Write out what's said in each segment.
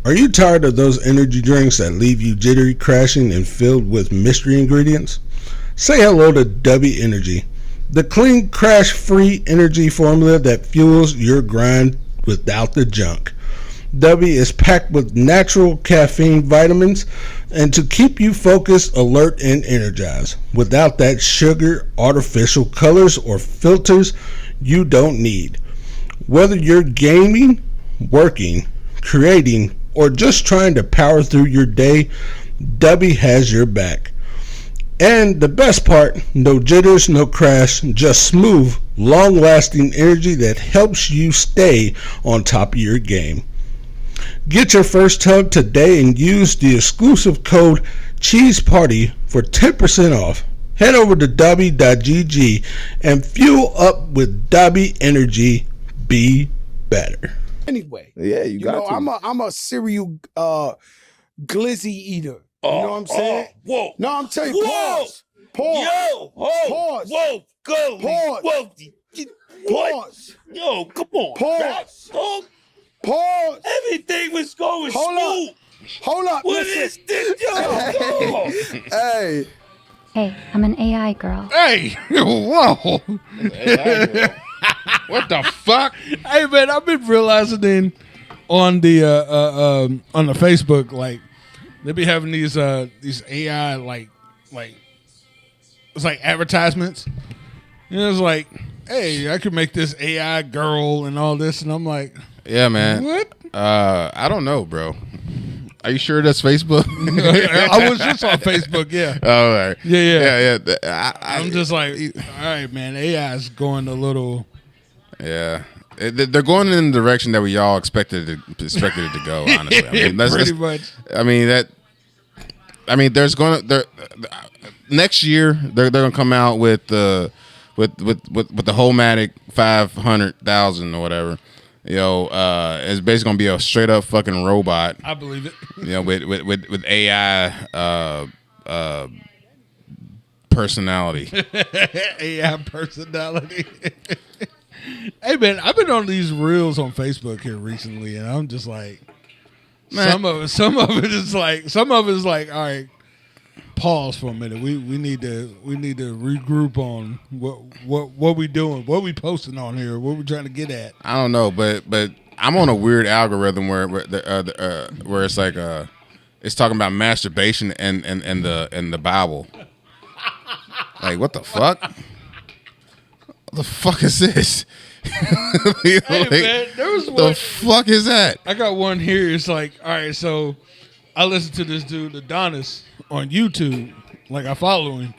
Are you tired of those energy drinks that leave you jittery, crashing, and filled with mystery ingredients? Say hello to W Energy, the clean, crash-free energy formula that fuels your grind without the junk. W is packed with natural caffeine vitamins and to keep you focused, alert, and energized without that sugar, artificial colors, or filters you don't need. Whether you're gaming, working, creating, or just trying to power through your day, W has your back. And the best part, no jitters, no crash, just smooth, long-lasting energy that helps you stay on top of your game. Get your first tub today and use the exclusive code CHEESEPARTY for 10% off. Head over to W.GG and fuel up with W Energy. Be better. Anyway, Yeah, you got to. I'm a cereal glizzy eater. You know what I'm saying? Whoa. No, I'm telling you. Whoa. Pause. Yo. Pause. Whoa. Go. Pause. Whoa. Pause. Yo, come on. Pause. Dog. Pause. Everything was going Hold smooth. Hold up. What Listen. is this? Yo. Hey. Hey, I'm an AI girl. Hey, whoa. What the fuck? Hey, man, I've been realizing on the Facebook, like, they be having these AI like it's like advertisements. You know, it's like, hey, I could make this AI girl and all this, and I'm like, Yeah, man. what? I don't know, bro. Are you sure that's Facebook? I was just on Facebook, yeah. Oh, all right. Yeah. I'm I'm just like, all right, man, AI is going a little. Yeah. They're going in the direction that we all expected it to go. Honestly, I mean, Pretty much. There's going next year they're gonna come out with the Homematic 500,000 or whatever. It's basically gonna be a straight up fucking robot. I believe it. With AI personality. AI personality. Hey, man, I've been on these reels on Facebook here recently, and I'm just like, Man. some of it is like, all right, pause for a minute. We need to regroup on what we doing, what we posting on here, what we trying to get at. I don't know, but I'm on a weird algorithm where it's like it's talking about masturbation and the Bible. Like, what the fuck? What the fuck is this? Hey, man, there was one. The fuck is that? I got one here. It's like, all right, so I listen to this dude Adonis on YouTube. Like, I follow him,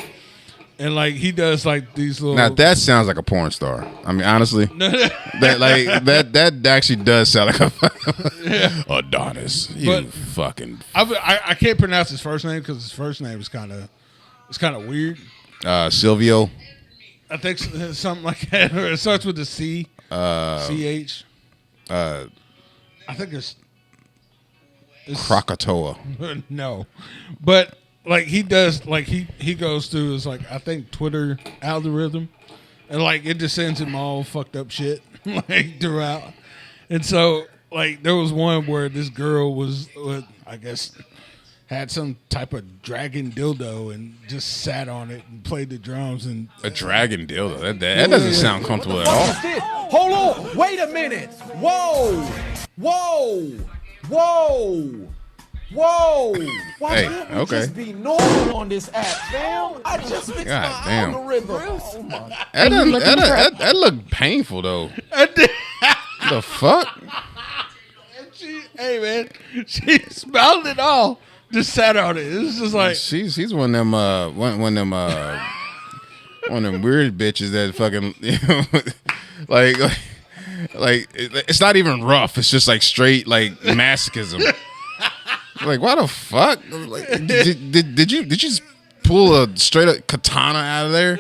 and like he does like these little. Now that sounds like a porn star. I mean, honestly, that actually does sound like a Adonis. You But- fucking I can't pronounce his first name because his first name is kind of weird. Silvio. I think something like that. Or it starts with a C. CH. I think it's Krakatoa. no, but like he does, like he goes through his like I think Twitter algorithm, and like it just sends him all fucked up shit like throughout. And so like there was one where this girl was I guess had some type of dragon dildo and just sat on it and played the drums and A dragon dildo. That doesn't sound comfortable at all. Hold on. Wait a minute. Whoa. Why Hey, can't we okay. just be normal on this app, fam? I just fixed God my damn. algorithm. Oh my. That looked painful though. The fuck? hey man, she smelled it all. Just sat on it. It was just like She's one of them one of them weird bitches that fucking like it's not even rough. It's just like straight like masochism. Like, why the fuck? Like, did you just pull a straight up katana out of there?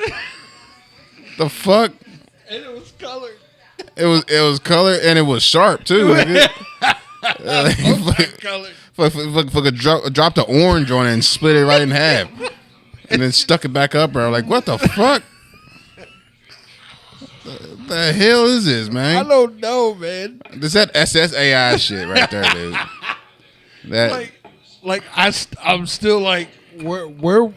The fuck? and it was colored. It was colored and it was sharp too. Colored. Fucking dropped the orange on it and split it right in half, and then stuck it back up. Bro, like, what the fuck? The hell is this, man? I don't know, man. This that SSAI shit right there, dude. That I'm still like, where?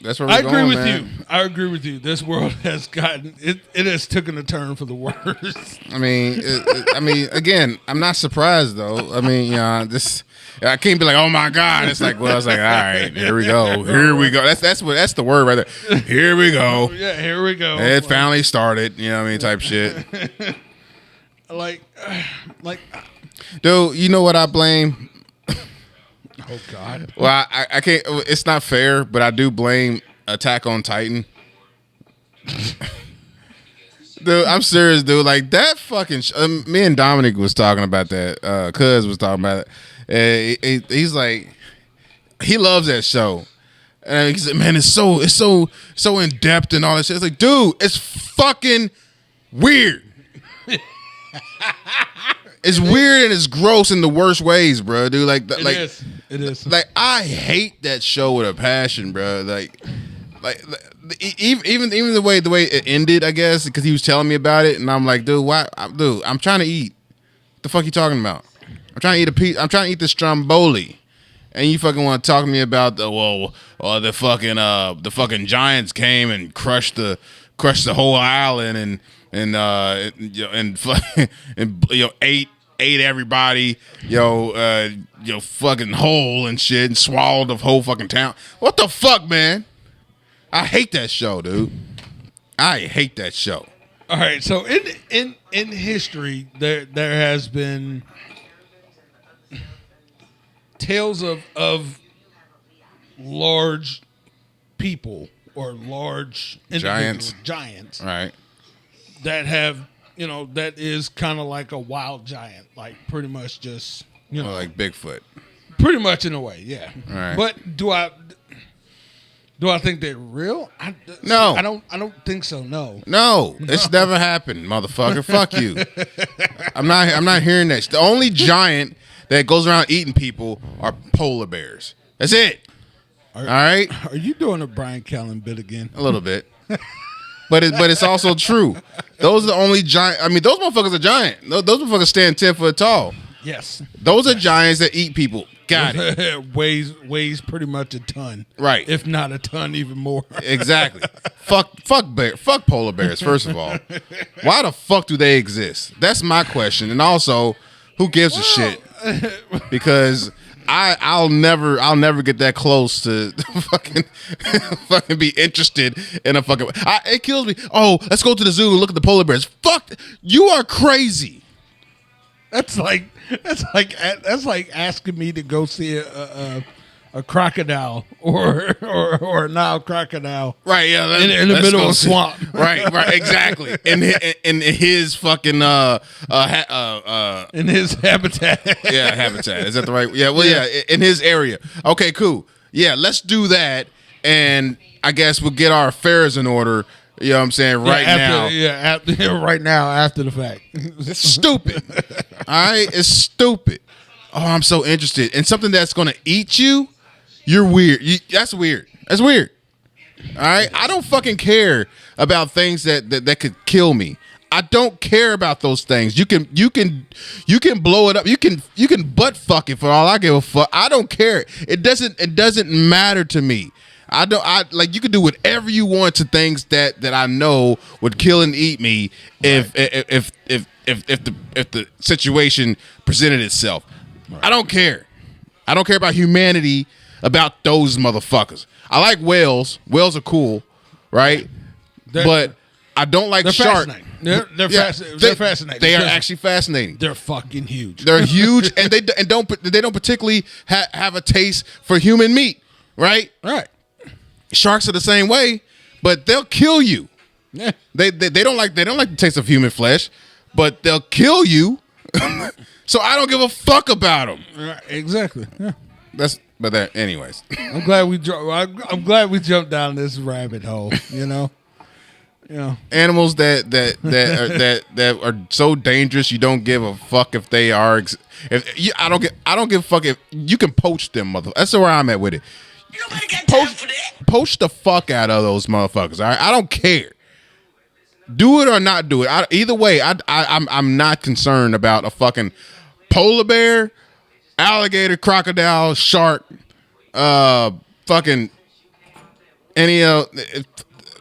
that's where we're I going, agree with man. you. I agree with you. This world has gotten it. It has taken a turn for the worse. I mean, again, I'm not surprised though. I mean, this. I can't be like, oh my god. It's like, well, I was like, all right, here we go, here we go. That's the word right there. Here we go. Yeah, here we go. It finally started. You know what I mean? Type shit. like, Dude, you know what I blame? oh god. Well, I can't. It's not fair, but I do blame Attack on Titan. Dude, I'm serious, dude. Like that fucking. Me and Dominic was talking about that. Cuz was talking about it. He's like, he loves that show, and he said, "Man, it's so in depth and all that shit." It's like, dude, it's fucking weird. It's weird and it's gross in the worst ways, bro. Dude, like, It is. Like, I hate that show with a passion, bro. Like even the way it ended, I guess, because he was telling me about it, and I'm like, dude, why? Dude, I'm trying to eat. What the fuck you talking about? I'm trying to eat a piece. I'm trying to eat the stromboli, and you fucking want to talk to me about the fucking giants came and crushed the whole island and ate everybody, fucking whole and shit, and swallowed the whole fucking town. What the fuck, man? I hate that show, dude. I hate that show. All right, so in history, there has been tales of large people or large giants All right. that have, that is kind of like a wild giant, like pretty much just, Like Bigfoot. pretty much in a way, yeah. All right. But do I think they're real? No. I don't think so. No. No, it's never happened, motherfucker. Fuck you. I'm not hearing that. The only giant that goes around eating people are polar bears. That's it. All right? Are you doing a Brian Callen bit again? A little bit. But it's also true. Those are the only giant. I mean, those motherfuckers are giant. Those motherfuckers stand 10 foot tall. Yes. Those are giants that eat people. Got it. weighs pretty much a ton. Right. If not a ton, even more. Exactly. Fuck polar bears, first of all. Why the fuck do they exist? That's my question. And also, who gives a shit? Because I'll never get that close to fucking be interested in a fucking. It kills me. Oh, let's go to the zoo and look at the polar bears. Fuck, you are crazy. That's like asking me to go see a crocodile or a Nile crocodile. Right, yeah. In the middle of a swamp. Right, exactly. In his fucking in his habitat. Yeah, habitat. Is that the right? Yeah, well, yeah, in his area. Okay, cool. Yeah, let's do that, and I guess we'll get our affairs in order. You know what I'm saying? Right now. Right now, after the fact. It's stupid. All right? It's stupid. Oh, I'm so interested. And something that's going to eat you, you're weird. That's weird. That's weird. All right? I don't fucking care about things that could kill me. I don't care about those things. You can blow it up. You can butt fuck it for all I give a fuck. I don't care. It doesn't matter to me. You can do whatever you want to things that I know would kill and eat me if the situation presented itself. Right. I don't care. I don't care about humanity, about those motherfuckers. I like whales. Whales are cool, right? But I don't like sharks. They're fascinating. They are actually fascinating. They're fucking huge. They're huge, and they don't particularly have a taste for human meat, right? Right. Sharks are the same way, but they'll kill you. Yeah. They don't like the taste of human flesh, but they'll kill you. So I don't give a fuck about them. Right, exactly. Yeah. Anyways. I'm glad we jumped down this rabbit hole. Animals that are so dangerous you don't give a fuck if they are. I don't give a fuck if you can poach them, mother. That's where I'm at with it. Poach the fuck out of those motherfuckers. All right, I don't care. Do it or not do it. Either way, I'm not concerned about a fucking polar bear alligator, crocodile, shark, fucking any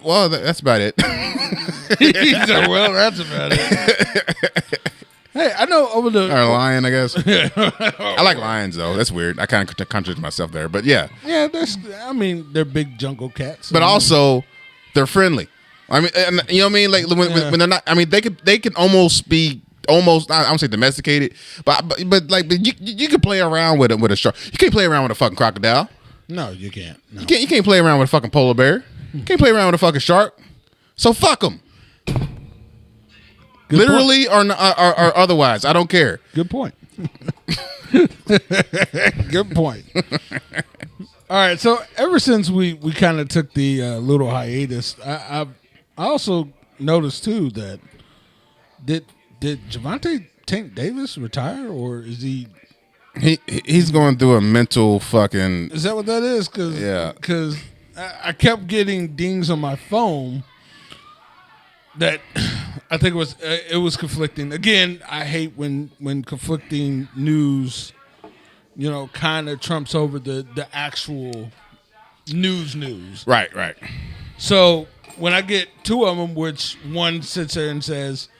well, that's about it. He said, well, that's about it. Hey, I know over the Or a lion, I guess. I like lions though. That's weird. I kind of contradict myself there, but yeah. Yeah, I mean, they're big jungle cats. But also, they're friendly. I mean, and, you know what I mean? Like when they're not. I mean, they can almost be almost. I don't say domesticated, but you can play around with a shark. You can't play around with a fucking crocodile. No, you can't. No. You can't play around with a fucking polar bear. You can't play around with a fucking shark. So fuck them. Literally or otherwise, I don't care. Good point. Good point. All right, so ever since we kind of took the little hiatus, I also noticed too that did Gervonta Tank Davis retire, or is he? He's going through a mental fucking. Is that what that is? Because I kept getting dings on my phone that I think it was conflicting. Again, I hate when conflicting news, kind of trumps over the actual news. Right. So when I get two of them, which one sits there and says,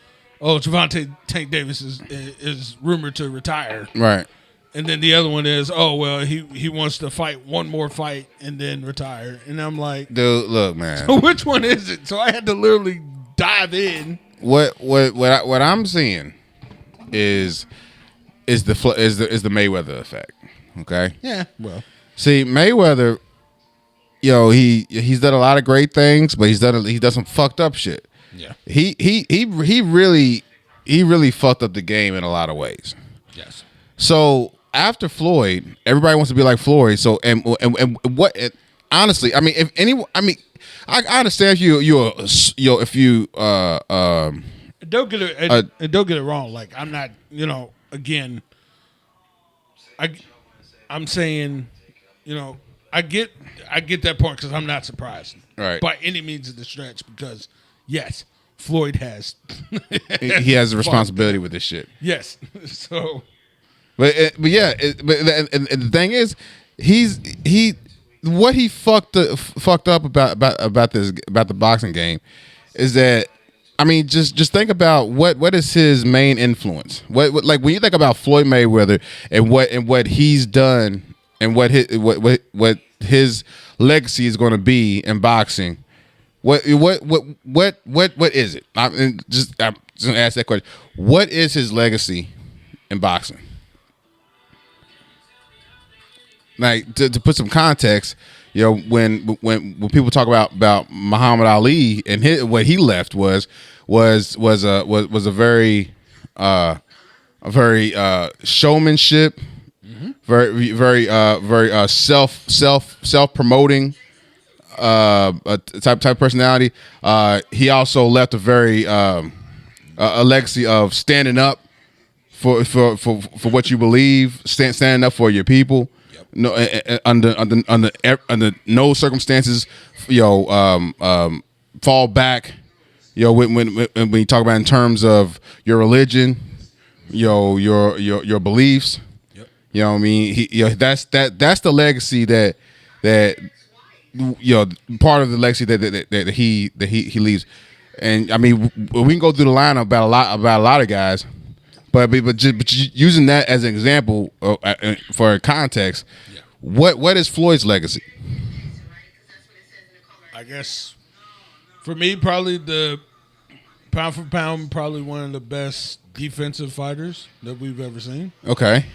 "Oh, Gervonta Tank Davis is rumored to retire," right, and then the other one is, "Oh, well, he wants to fight one more fight and then retire," and I'm like, dude, look, man. So which one is it? So I had to literally dive in. What I'm seeing is the Mayweather effect. Okay. Yeah. Well, see, Mayweather, he's done a lot of great things, but he's done some fucked up shit. Yeah. He really fucked up the game in a lot of ways. Yes. So after Floyd, everybody wants to be like Floyd. So and what? Honestly, I mean, if anyone, I mean. I understand if don't get it wrong. Like I'm not, again, I'm saying, I get that point because I'm not surprised, right, by any means of the stretch, because yes, Floyd has he has a responsibility with this shit. Yes, so, but the thing is, what he fucked up about the boxing game is that, I mean, just think about what is his main influence. What like when you think about Floyd Mayweather and what he's done and what his legacy is going to be in boxing. What is it? I'm just gonna ask that question. What is his legacy in boxing? Like to put some context, when people talk about Muhammad Ali and what he left was a very showmanship, very self promoting type personality. He also left a very a legacy of standing up for what you believe, standing up for your people. No, under no circumstances, fall back. When you talk about in terms of your religion, your beliefs. Yep. You know what I mean? That's the legacy that part of the legacy that he leaves. And I mean, we can go through the line about a lot of guys. But using that as an example for context, yeah. What is Floyd's legacy? I guess for me, probably the pound for pound, probably one of the best defensive fighters that we've ever seen. Okay,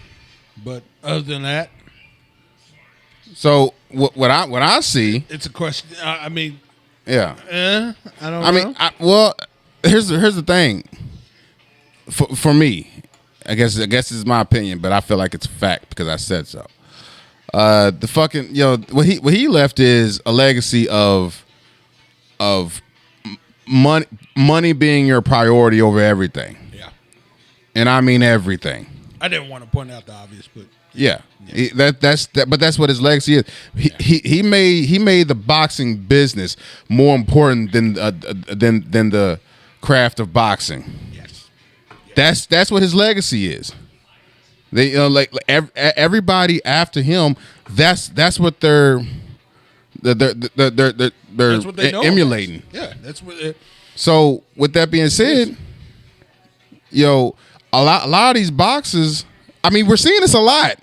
but other than that, so what I see, it's a question. I mean, yeah, I don't know. Well, here's the thing. For me, I guess this is my opinion, but I feel like it's a fact because I said so. The fucking what he left is a legacy of money being your priority over everything. Yeah, and I mean everything. I didn't want to point out the obvious, but yeah. But that's what his legacy is. He made the boxing business more important than the craft of boxing. That's what his legacy is. They everybody after him. That's what they're That's what they know emulating. Yeah, that's what. So with that being said, a lot of these boxes. I mean, we're seeing this a lot.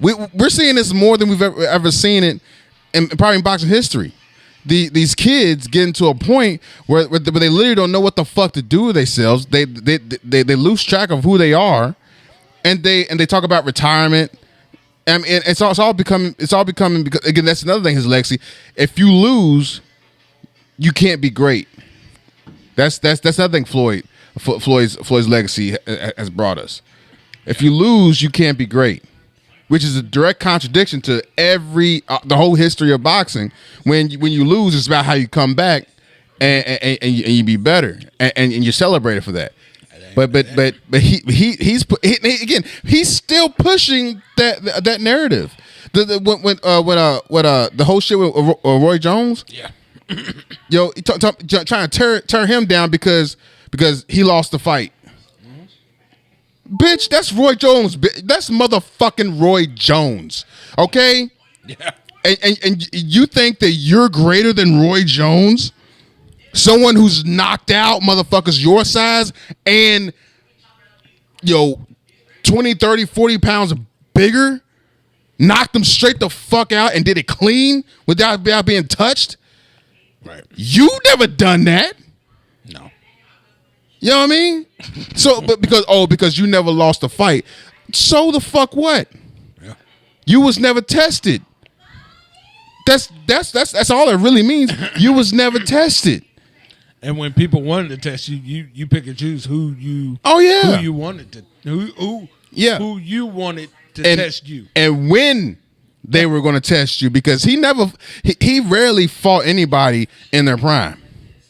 We're seeing this more than we've ever seen it in probably in boxing history. These kids getting to a point where they literally don't know what the fuck to do with themselves. They lose track of who they are, and they talk about retirement. I mean, it's all becoming because again, that's another thing. His legacy. If you lose, you can't be great. That's another thing. Floyd's legacy has brought us. If you lose, you can't be great, which is a direct contradiction to the whole history of boxing. When you lose, it's about how you come back and you be better and you're celebrated for that. But he's still pushing that narrative. The whole shit with Roy Jones. Yeah. Trying to tear him down because he lost the fight. Bitch, that's Roy Jones. That's motherfucking Roy Jones. Okay? Yeah. And you think that you're greater than Roy Jones? Someone who's knocked out motherfuckers your size and 20, 30, 40 pounds bigger? Knocked them straight the fuck out and did it clean without being touched? Right. You never done that. No. You know what I mean? So, but because you never lost a fight. So the fuck what? Yeah. You was never tested. That's all it really means. You was never tested. And when people wanted to test you, you pick and choose who you. Oh yeah. Who you wanted to who you wanted to test you. And when they were going to test you, because he rarely fought anybody in their prime.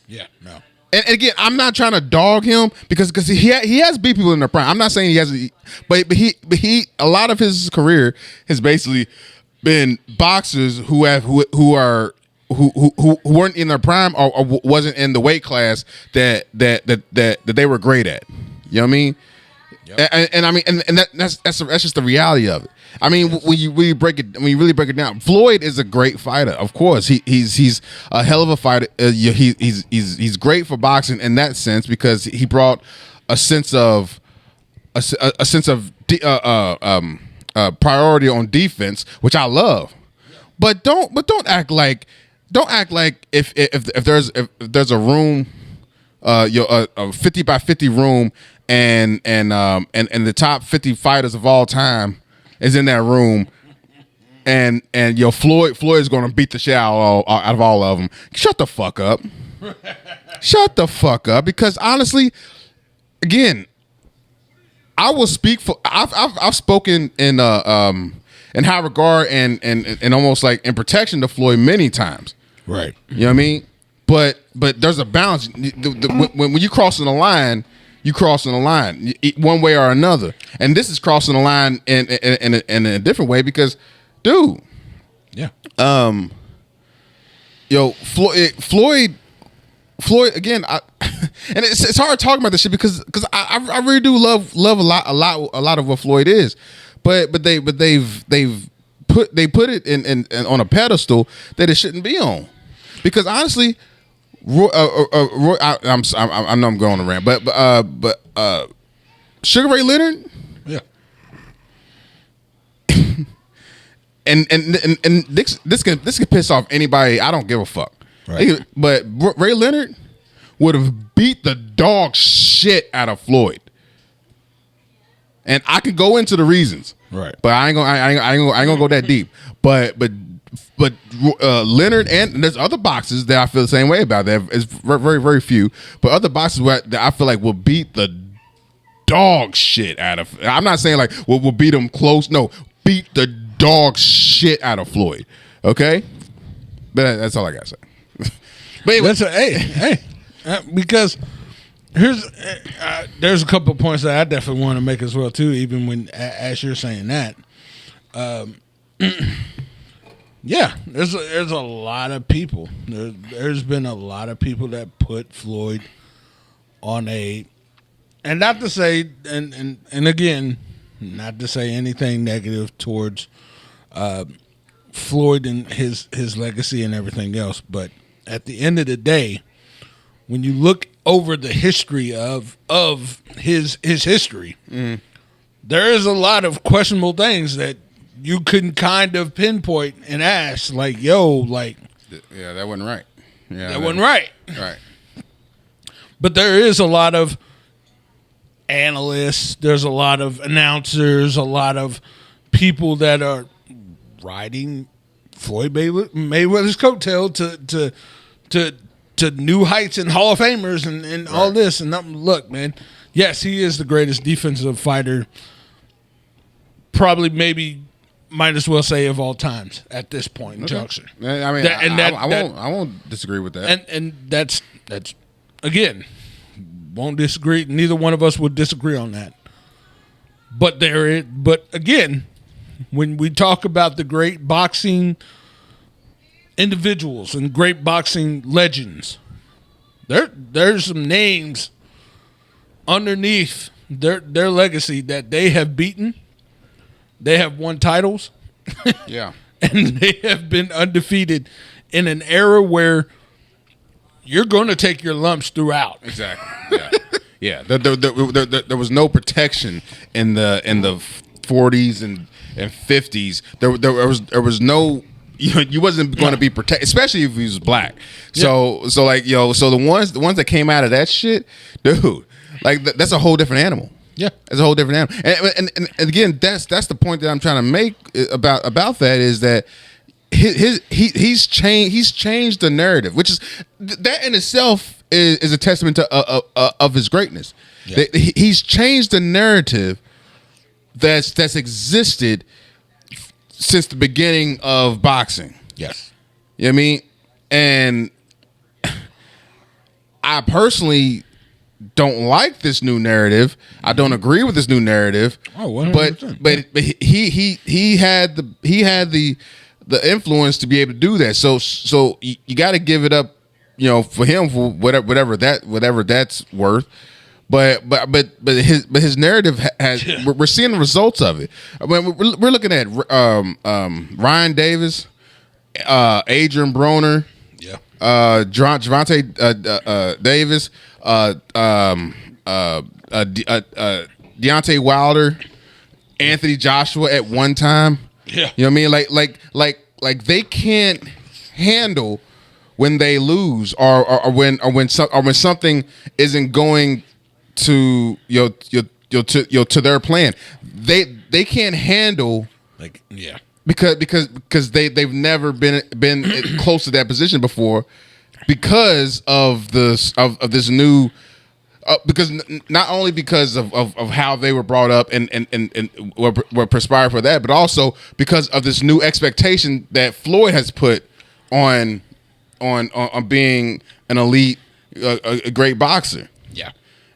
Yeah. No. And again, I'm not trying to dog him because he has beat people in their prime. I'm not saying he hasn't, but he a lot of his career has basically been boxers who weren't in their prime or wasn't in the weight class that they were great at. You know what I mean? Yep. And I mean, and that's just the reality of it. I mean, when you really break it down, Floyd is a great fighter. Of course, he's a hell of a fighter. He's great for boxing in that sense because he brought a sense of priority on defense, which I love. But don't act like if there's a room, a 50 by 50 room, and the top 50 fighters of all time is in that room, and Floyd is going to beat the shit out of all of them. Shut the fuck up. Shut the fuck up. Because honestly, again, I will speak for. I've spoken in high regard and almost like in protection to Floyd many times. Right. You know what I mean? But there's a balance. When you crossing the line, you crossing the line one way or another, and this is crossing the line in a different way because, dude, yeah, Floyd again, and it's hard talking about this shit because I really do love a lot of what Floyd is, but they've put it in on a pedestal that it shouldn't be on, because honestly. Roy, I know I'm going around, but Sugar Ray Leonard, yeah, and this can piss off anybody. I don't give a fuck. Right. But Ray Leonard would have beat the dog shit out of Floyd, and I could go into the reasons. Right. But I ain't gonna go that deep. But Leonard, and there's other boxes that I feel the same way about. It's very, very, very few, but other boxes that I feel like will beat the dog shit out of. I'm not saying like we'll beat them close. No, beat the dog shit out of Floyd. Okay, but that's all I gotta say. But anyway, because there's a couple of points that I definitely want to make as well too. Even when as you're saying that. Yeah, there's a lot of people. There's been a lot of people that put Floyd on and not to say, and again, not to say anything negative towards Floyd and his legacy and everything else, but at the end of the day, when you look over the history of his history, there is a lot of questionable things that you can kind of pinpoint and ask, like, yo, like, yeah, that wasn't right. Yeah, that wasn't right. Right. But there is a lot of analysts, there's a lot of announcers, a lot of people that are riding Floyd Mayweather's coattail to new heights and Hall of Famers and all this. And look, man, yes, he is the greatest defensive fighter, probably, maybe, might as well say, of all times at this point in juncture. I mean, I won't disagree with that. And that's again, won't disagree. Neither one of us would disagree on that. But again, when we talk about the great boxing individuals and great boxing legends, there's some names underneath their legacy that they have beaten. They have won titles. Yeah. And they have been undefeated in an era where you're going to take your lumps throughout. Exactly. Yeah. There was no protection in the 40s and 50s. There was no, you wasn't going to be protected, especially if he was black. So like, so the ones that came out of that shit, dude, like that's a whole different animal. Yeah, it's a whole different animal. And again, that's the point that I'm trying to make about that, is that he's changed the narrative, which is that in itself is a testament to of his greatness. Yeah. He's changed the narrative that's existed since the beginning of boxing. Yes, you know what I mean? And I personally don't like this new narrative. I don't agree with this new narrative. Oh, 100%. But he had the influence to be able to do that. So you got to give it up, for him, for whatever that's worth. But his narrative has we're seeing the results of it. I mean, we're looking at Ryan Davis, Adrian Broner, Gervonta Davis, Deontay Wilder, Anthony Joshua at one time. Yeah, you know what I mean? Like they can't handle when they lose or when something isn't going to to their plan. They can't handle, like, yeah, because they've never been close to that position before, because of this new because not only because of how they were brought up and were perspired for that, but also because of this new expectation that Floyd has put on being an elite, a great boxer. Yeah,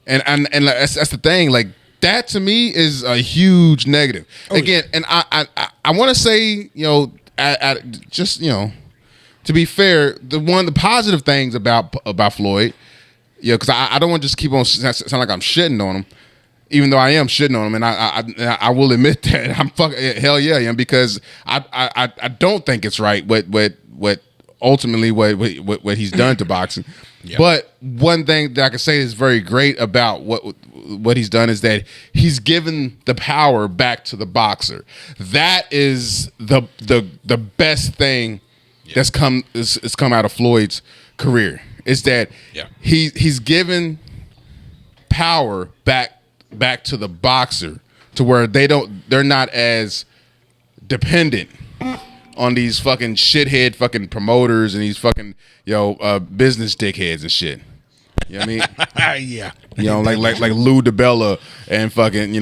and that's the thing. Like, that to me is a huge negative. Again, and I want to say, just to be fair, the positive things about Floyd, because I don't want to just keep on sound like I'm shitting on him, even though I am shitting on him, and I will admit that I'm fucking hell yeah, because I don't think it's right what ultimately what he's done to boxing. Yeah. But one thing that I can say is very great about what he's done is that he's given the power back to the boxer. That is the best thing that's come out of Floyd's career. Is that he's given power back to the boxer, to where they're not as dependent on these fucking shithead fucking promoters and these fucking business dickheads and shit. You know what I mean? Yeah. Like Lou DiBella and fucking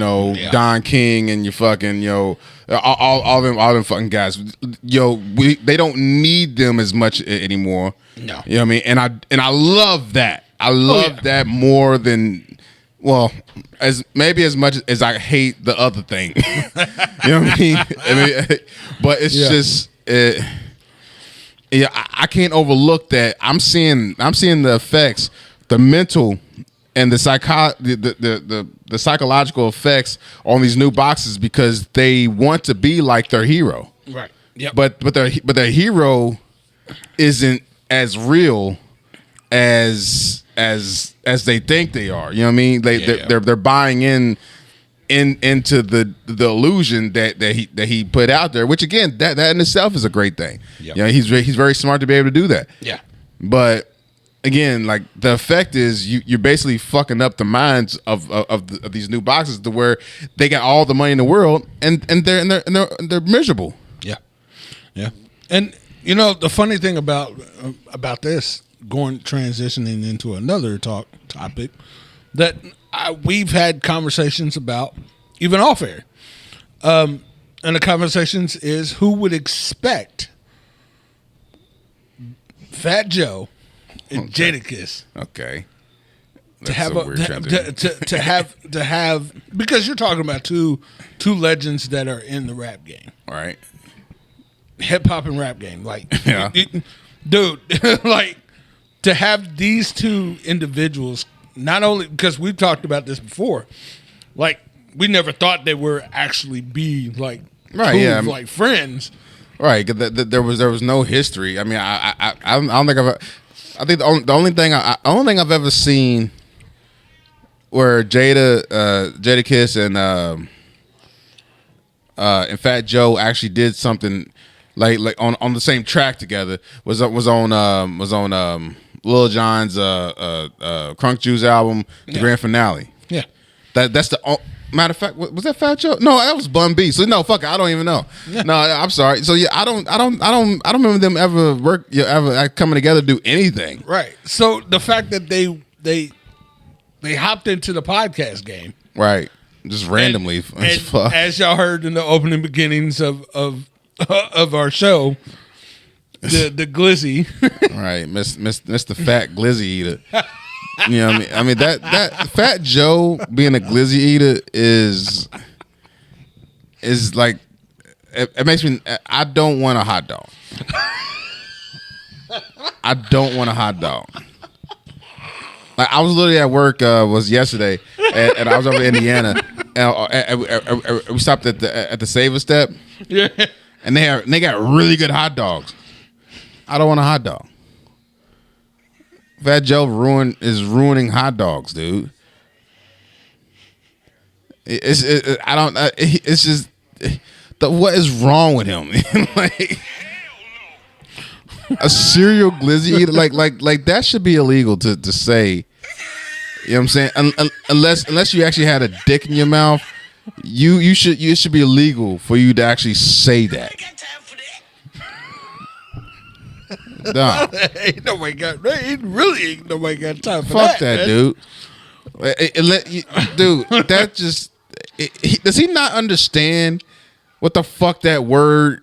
Don King and you fucking all them fucking guys. They don't need them as much anymore. No. You know what I mean? And I love that. I love that more than, well, as much as I hate the other thing. You know what I mean? But it's just I can't overlook that. I'm seeing the effects, the mental and the the psychological effects on these new boxes because they want to be like their hero. Right. Yep. But their hero isn't as real as they think they are. You know what I mean? They're buying into the illusion that he put out there, which again that in itself is a great thing. Yep. You know, he's very smart to be able to do that. Yeah. But again, like the effect is you're basically fucking up the minds of these new boxes to where they got all the money in the world and they're miserable. Yeah. Yeah. And you know the funny thing about this transitioning into another topic that we've had conversations about even off air. And the conversations is who would expect Fat Joe and Jadakiss Okay. to have a weird transition. to have because you're talking about two legends that are in the rap game, All right. hip hop and rap game. Like, Yeah. dude, like to have these two individuals, not only because we've talked about this before, like we never thought they were actually be like Right, two, yeah. like friends. Right, 'cause there was no history. I mean, I don't think I think the only thing I've ever seen where Jadakiss and Fat Joe actually did something like on the same track together was on Lil Jon's Crunk Juice album, the grand finale. Yeah, That's the matter of fact. Was that Fat Joe? No, that was Bun B. So no, fuck it, I don't even know. No, I'm sorry. So yeah, I don't remember them ever coming together to do anything. right. So the fact that they hopped into the podcast game, Right, just randomly. and as y'all heard in the opening beginnings of our show, the Glizzy, Right, Mr. Fat Glizzy Eater. You know what I mean? I mean that Fat Joe being a glizzy eater is like it makes me. I don't want a hot dog. I don't want a hot dog. Like I was literally at work was yesterday, and I was over in Indiana, and we stopped at the Save Step, yeah, and they got really good hot dogs. I don't want a hot dog. Fat Joe is ruining hot dogs, dude. It's just what is wrong with him? Like a serial glizzy eater, like that should be illegal to say. You know what I'm saying? Unless you actually had a dick in your mouth, it should be illegal for you to actually say that. Nah. ain't nobody got time for Fuck that, dude. Dude, that just does he not understand what the fuck that word,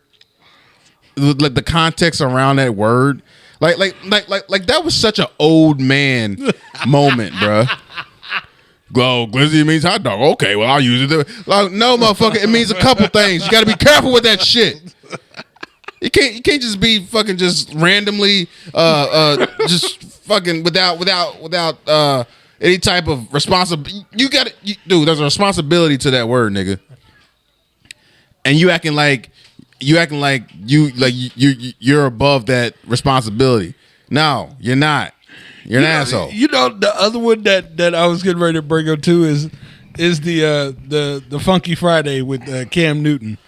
like the context around that word, like that was such an old man moment, bruh. Go, glizzy means hot dog. Okay, well I'll use it. Like, no, motherfucker, it means a couple things. You got to be careful with that shit. You can't just be fucking just randomly just fucking without any type of responsibility. Dude, there's a responsibility to that word, nigga. And you acting like you're above that responsibility. No, you're not. You're an asshole. You know the other one that I was getting ready to bring up too is the Funky Friday with Cam Newton.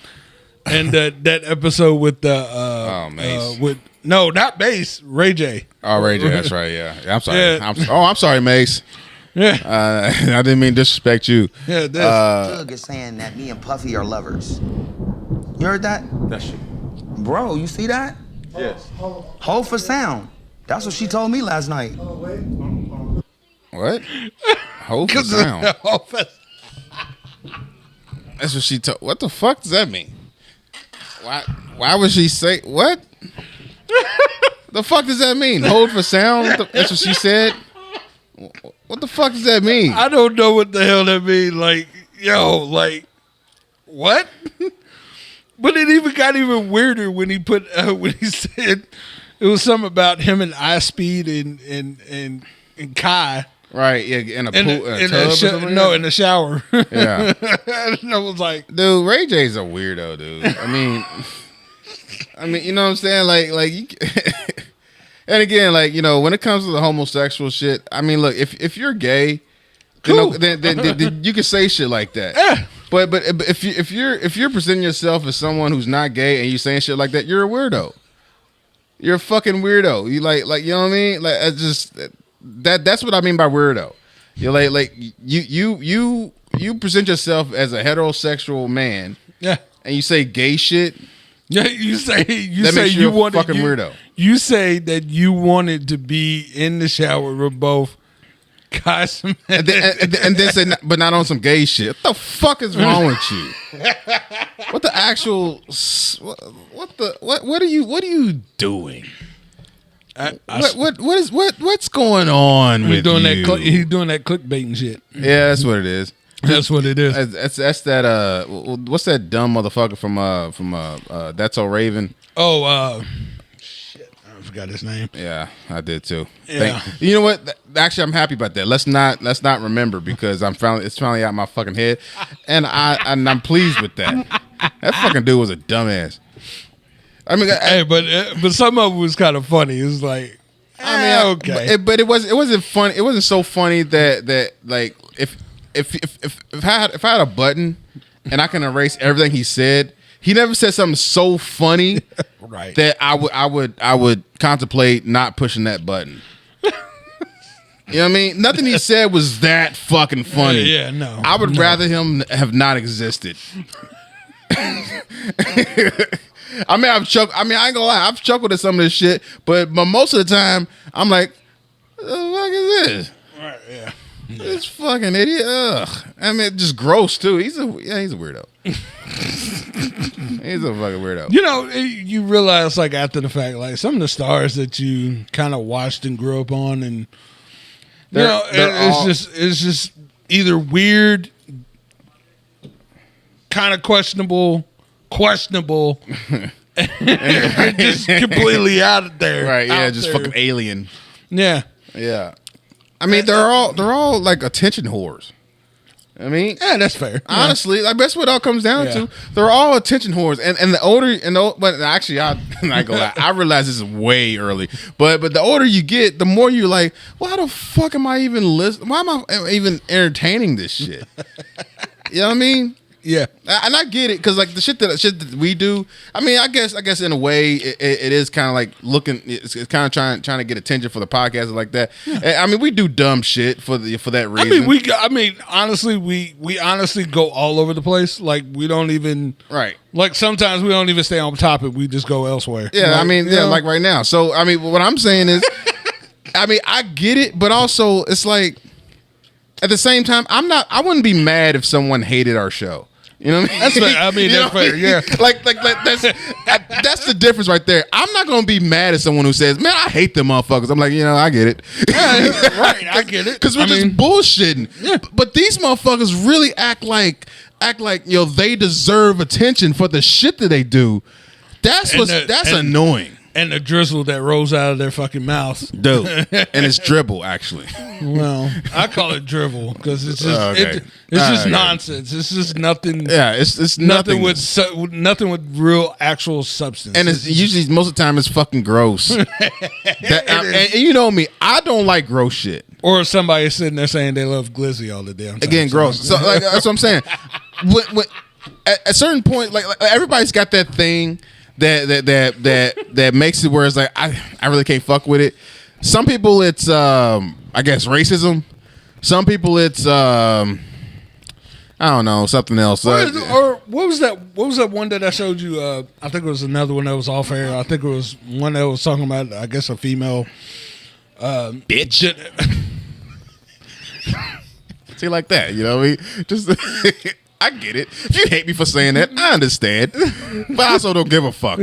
And that episode with Mace. with no, not Mace, Ray J. Oh, Ray J, that's right. Yeah, I'm sorry. Yeah. I'm sorry, Mace. Yeah, I didn't mean to disrespect you. yeah. Doug is saying that me and Puffy are lovers. You heard that? That's you. Bro, you see that? Yes. Hold for sound. That's what she told me last night. What? Hold for sound. That's what she told. What the fuck does that mean? Why would she say what? The fuck does that mean? Hold for sound? That's what she said. What the fuck does that mean? I don't know what the hell that means. Like, yo, like, what? But it even got even weirder when he put when he said it was something about him and I Speed and Kai. Right, yeah, in a pool, in tub or something. no, in the shower. Yeah. And I was like, Dude, Ray J's a weirdo, dude. I mean, you know what I'm saying? Like you, and again, like, you know, when it comes to the homosexual shit, I mean, look, if you're gay, cool. then you can say shit like that. Yeah. But if you're presenting yourself as someone who's not gay and you saying shit like that, you're a weirdo. You're a fucking weirdo. You like you know what I mean? Like, I just that's what I mean by weirdo. You're like you present yourself as a heterosexual man. Yeah. And you say gay shit. Yeah, you say makes you a wanted fucking weirdo. You say that you wanted to be in the shower with both guys and then say, but not on some gay shit. What the fuck is wrong with you? What the actual? What are you doing? What's going on with doing you? he's doing that clickbaiting shit. Yeah, that's what it is. That's what it is. That's that. What's that dumb motherfucker from That's So Raven? Oh, shit! I forgot his name. Yeah, I did too. Yeah. You know what? Actually, I'm happy about that. Let's not remember because it's finally out my fucking head, and I'm pleased with that. That fucking dude was a dumbass. I mean, hey, but some of it was kind of funny. It was like, okay, but it wasn't funny. It wasn't so funny that like if I had a button and I can erase everything he said, he never said something so funny right that I would contemplate not pushing that button. You know what I mean? Nothing he said was that fucking funny. Yeah, no. I would rather him have not existed. I mean, I ain't gonna lie, I've chuckled at some of this shit, but most of the time, I'm like, what the fuck is this? Right, yeah. This fucking idiot. Ugh. I mean, just gross too. He's a weirdo. He's a fucking weirdo. You know, you realize like after the fact, like some of the stars that you kind of watched and grew up on, and it's just either weird, kind of questionable, and just completely out of there. Right? Yeah, just fucking alien. Yeah. Yeah. I mean, they're all like attention whores. I mean, yeah, that's fair. Honestly, like that's what it all comes down to. They're all attention whores, and the older but actually, I'm not gonna lie, I realize this is way early. But the older you get, the more you're like, why the fuck am I even listening? Why am I even entertaining this shit? You know what I mean? Yeah, and I get it because like the shit that we do. I mean, I guess in a way it is kind of like looking. It's kind of trying to get attention for the podcast and like that. Yeah. I mean, we do dumb shit for that reason. I mean, honestly, we honestly go all over the place. Like we don't even Like sometimes we don't even stay on topic. We just go elsewhere. Yeah, like, I mean, like right now. So I mean, what I'm saying is, I mean, I get it, but also it's like at the same time, I wouldn't be mad if someone hated our show. You know what I mean? That's fair. I mean, that's fair. Yeah. Like that's the difference right there. I'm not gonna be mad at someone who says, "Man, I hate them motherfuckers." I'm like, I get it. Yeah, right, I get it. Because we're just bullshitting. Yeah. But these motherfuckers really act like they deserve attention for the shit that they do. That's annoying. And the drizzle that rolls out of their fucking mouth. Dude. And it's dribble, actually. Well, I call it dribble because it's just nonsense. It's just nothing. Yeah, it's nothing nothing with real actual substance. And it's usually most of the time it's fucking gross. And you know me, I don't like gross shit. Or somebody sitting there saying they love glizzy all the damn time. Again, gross. So like, that's what I'm saying. When, at a certain point, like everybody's got that thing that makes it where it's like I really can't fuck with it. Some people it's I guess racism. Some people it's I don't know, something else. Or what was that one that I showed you? I think it was another one that was off air. I think it was one that was talking about I guess a female bitch. See, like that, you know what I mean? Just I get it. If you hate me for saying that, I understand. But I also don't give a fuck.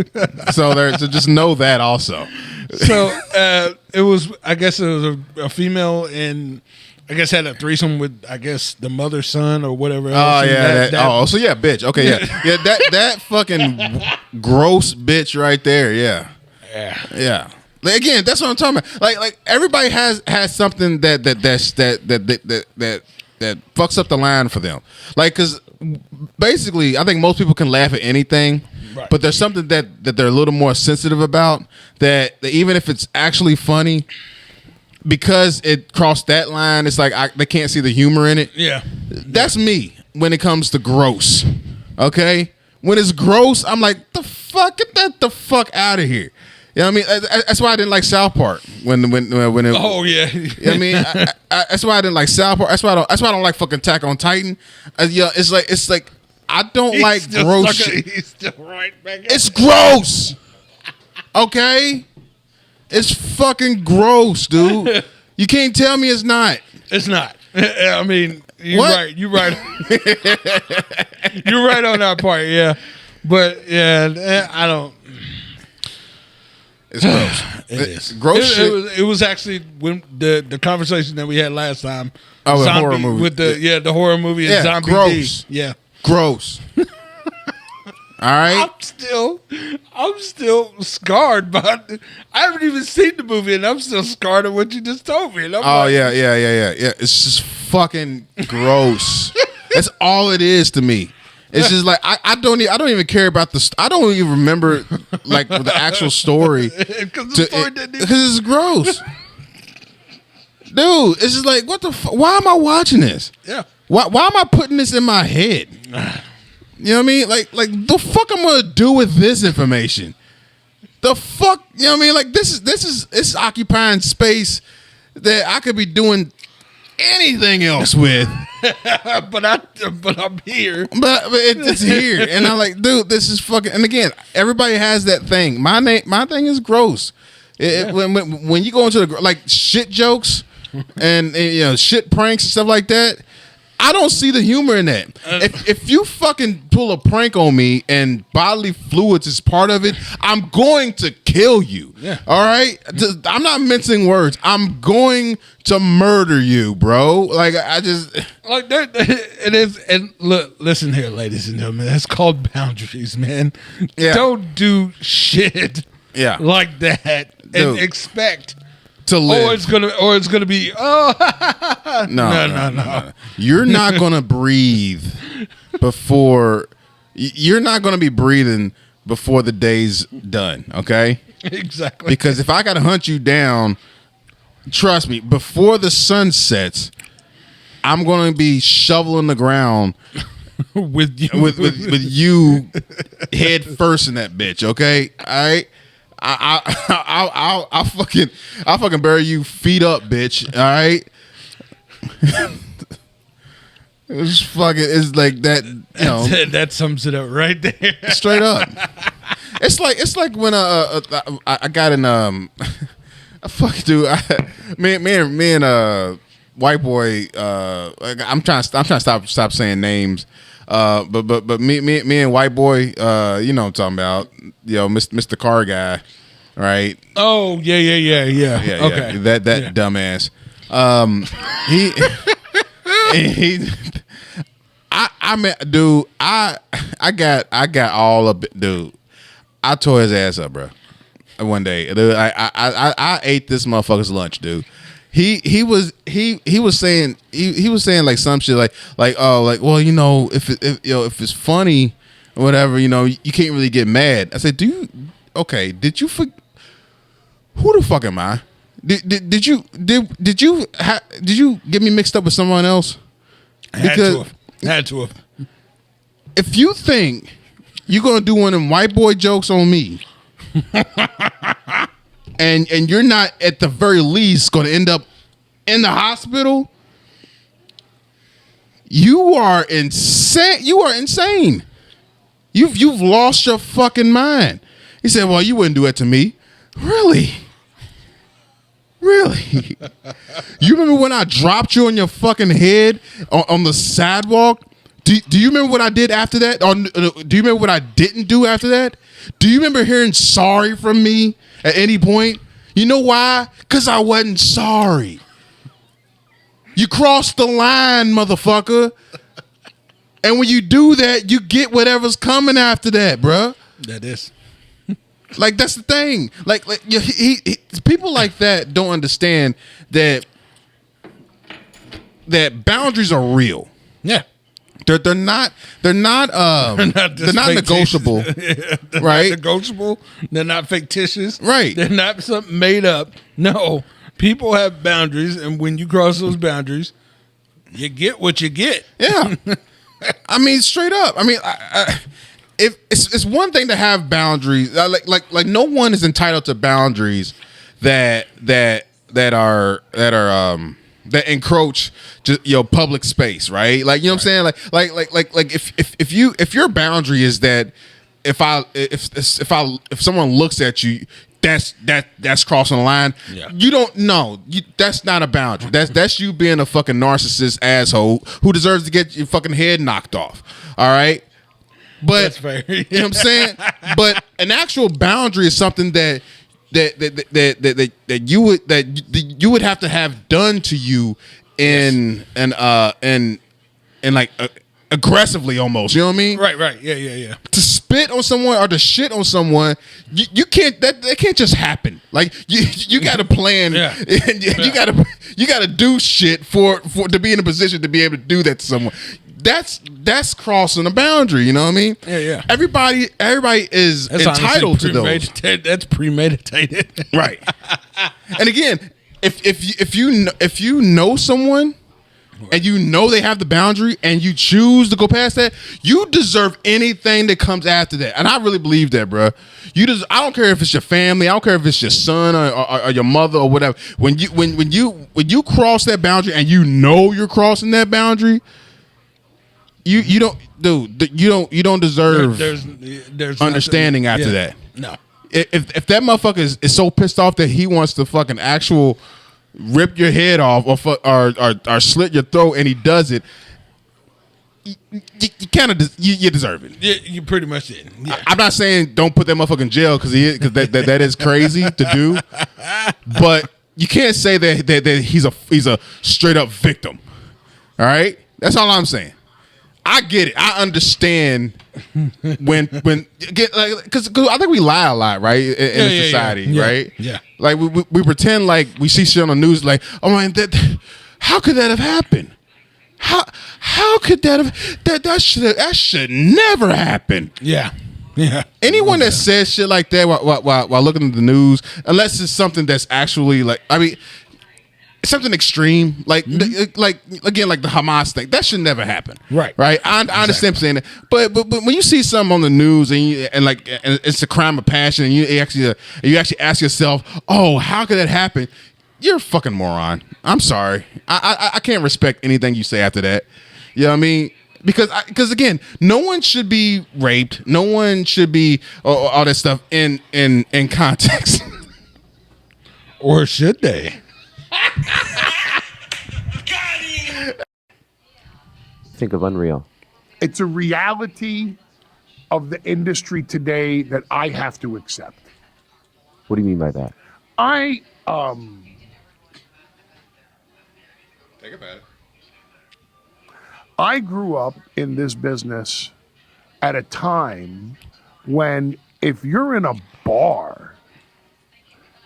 So just know that also. So it was a female and I guess had a threesome with I guess the mother's son or whatever else. Oh yeah. So yeah, bitch. Okay, yeah. That fucking gross bitch right there. Yeah. Yeah. Yeah. Like, again, that's what I'm talking about. Like everybody has something that fucks up the line for them. Like, because basically, I think most people can laugh at anything, right. But there's something that they're a little more sensitive about. That even if it's actually funny, because it crossed that line, it's like they can't see the humor in it. Yeah, that's me when it comes to gross. Okay, when it's gross, I'm like, the fuck, get that the fuck out of here. You know what I mean? That's why I didn't like South Park when it. Oh yeah. You know what I mean? That's why I didn't like South Park. That's why I don't like fucking Attack on Titan. Yeah, it's like I don't like gross shit. He's still right back. It's gross. Okay, it's fucking gross, dude. You can't tell me it's not. It's not. I mean, you're What? right. You're right. You're right on that part. Yeah, but yeah, I don't. It's gross. It is gross shit. It was actually when the conversation that we had last time. Oh, a zombie, horror movie with the horror movie and Zombie gross. D. Yeah, gross. All right. I'm still scarred by. I haven't even seen the movie, and I'm still scarred at what you just told me. And I'm like, yeah. It's just fucking gross. That's all it is to me. It's just like I don't even care about I don't even remember like the actual story because it's gross, dude. It's just like, what the fuck? Why am I watching this? Yeah. Why am I putting this in my head? You know what I mean? Like the fuck I'm gonna do with this information? The fuck, you know what I mean? Like this is occupying space that I could be doing anything else with. but I'm here. But it's here, and I'm like, dude, this is fucking. And again, everybody has that thing. My thing is gross. When you go into the like shit jokes and you know shit pranks and stuff like that, I don't see the humor in that. If you fucking pull a prank on me and bodily fluids is part of it, I'm going to kill you. Yeah. All right? I'm not mincing words. I'm going to murder you, bro. Like, I just... Like, it is... And look, listen here, ladies and gentlemen. That's called boundaries, man. Yeah. Don't do shit like that and Dude. expect... to live. Or it's gonna be no. You're not gonna breathe before. You're not gonna be breathing before the day's done. Okay. Exactly. Because if I gotta hunt you down, trust me, before the sun sets, I'm gonna be shoveling the ground with you with you head first in that bitch. Okay. All right. I'll fucking bury you feet up, bitch. All right. It's like that. You know, that sums it up right there. Straight up. It's like when I got in fuck dude. Me and white boy. I'm trying to stop saying names. But me and white boy, you know what I'm talking about, you know, Mr. Car Guy, right? Oh yeah. Okay, that dumbass. I mean, dude, I got all of it, dude. I tore his ass up, bro. One day, dude, I ate this motherfucker's lunch, dude. He was saying like some shit like oh like, well, you know, if it's funny or whatever, you know, you can't really get mad. I said, did you who the fuck am I? Did you get me mixed up with someone else? Had to have. If you think you're gonna do one of them white boy jokes on me, and you're not at the very least going to end up in the hospital, you are insane. You are insane. You've lost your fucking mind. He said, well, you wouldn't do that to me. Really? You remember when I dropped you on your fucking head on the sidewalk? Do you remember what I did after that? Or do you remember what I didn't do after that? Do you remember hearing sorry from me at any point? You know why? Because I wasn't sorry. You crossed the line, motherfucker. And when you do that, you get whatever's coming after that, bruh. That is. Like that's the thing. Like people like that don't understand that boundaries are real. Yeah. They're not they're not negotiable. They're right? not negotiable. They're not fictitious. Right. They're not something made up. No. People have boundaries, and when you cross those boundaries, you get what you get. Yeah. I mean, straight up. I mean, if it's one thing to have boundaries, like no one is entitled to boundaries that encroach just public space, right? Like, you know what I'm saying? Like if your boundary is that if someone looks at you, that's crossing the line. Yeah. You don't know. That's not a boundary. That's you being a fucking narcissist asshole who deserves to get your fucking head knocked off. All right. But That's fair. You know what I'm saying? But an actual boundary is something that you would have to have done to you in like aggressively almost. You know what I mean? Right. Yeah. To spit on someone or to shit on someone, you can't. That can't just happen. Like you got to plan. Yeah. And you got to do shit for to be in a position to be able to do that to someone. That's crossing a boundary. You know what I mean? Yeah. Everybody is That's entitled to those. That's premeditated. Right. And again, if you know someone and you know they have the boundary and you choose to go past that, you deserve anything that comes after that. And I really believe that, bro. I don't care if it's your family, I don't care if it's your son or your mother or whatever. When you cross that boundary and you know you're crossing that boundary, you don't deserve there's understanding after that. No. If that motherfucker is so pissed off that he wants to fucking actual rip your head off or slit your throat and he does it, you kind of you deserve it. Yeah, you pretty much did. Yeah. I'm not saying don't put that motherfucker in jail because that is crazy to do, but you can't say that he's a straight up victim. All right, that's all I'm saying. I get it. I understand when because I think we lie a lot, right? In society, right? Yeah. Like we pretend like we see shit on the news, like, oh man, how could that have happened? How could that have that should never happen? Yeah. Anyone that says shit like that while looking at the news, unless it's something that's actually like, I mean, something extreme, like again, like the Hamas thing, that should never happen. Right. I understand saying that, but when you see something on the news and it's a crime of passion, and you actually ask yourself, oh, how could that happen? You're a fucking moron. I'm sorry. I can't respect anything you say after that. You know what I mean? Because again, no one should be raped. No one should be all that stuff in context. Or should they? Think of Unreal. It's a reality of the industry today that I have to accept. What do you mean by that? Think about it. I grew up in this business at a time when if you're in a bar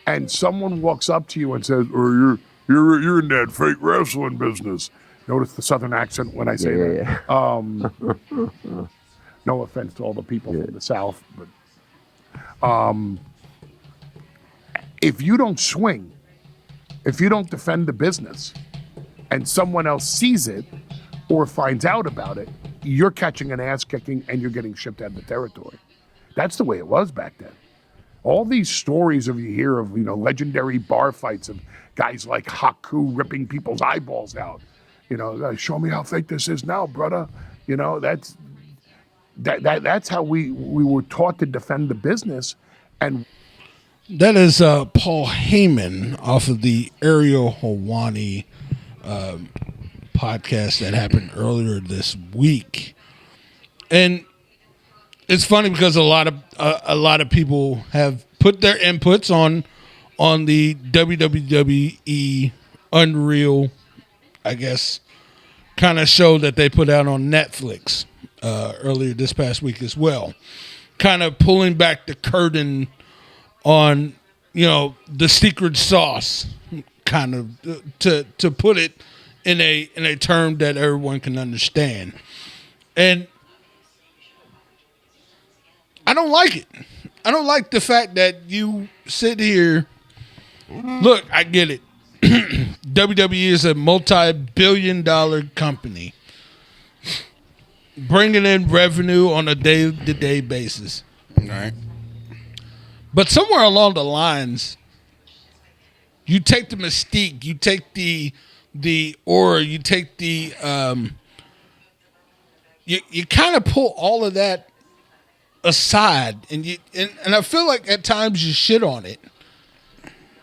and someone walks up to you and says, "Oh, you're in that fake wrestling business." Notice the southern accent when I say that. Yeah. No offense to all the people from the South, but if you don't swing, if you don't defend the business, and someone else sees it or finds out about it, you're catching an ass kicking and you're getting shipped out of the territory. That's the way it was back then. All these stories you hear of, legendary bar fights of guys like Haku ripping people's eyeballs out. Show me how fake this is now, brother. That's how we were taught to defend the business. And that is Paul Heyman off of the Ariel Helwani podcast that happened earlier this week. And it's funny because a lot of people have put their inputs on the WWE Unreal, I guess, kind of show that they put out on Netflix earlier this past week as well. Kind of pulling back the curtain the secret sauce, kind of to put it in a term that everyone can understand. And I don't like it. I don't like the fact that you sit here. Look, I get it. WWE is a multi-billion-dollar company bringing in revenue on a day-to-day basis. All right. But somewhere along the lines, you take the mystique, you take the aura, you take the you kind of pull all of that aside, and I feel like at times you shit on it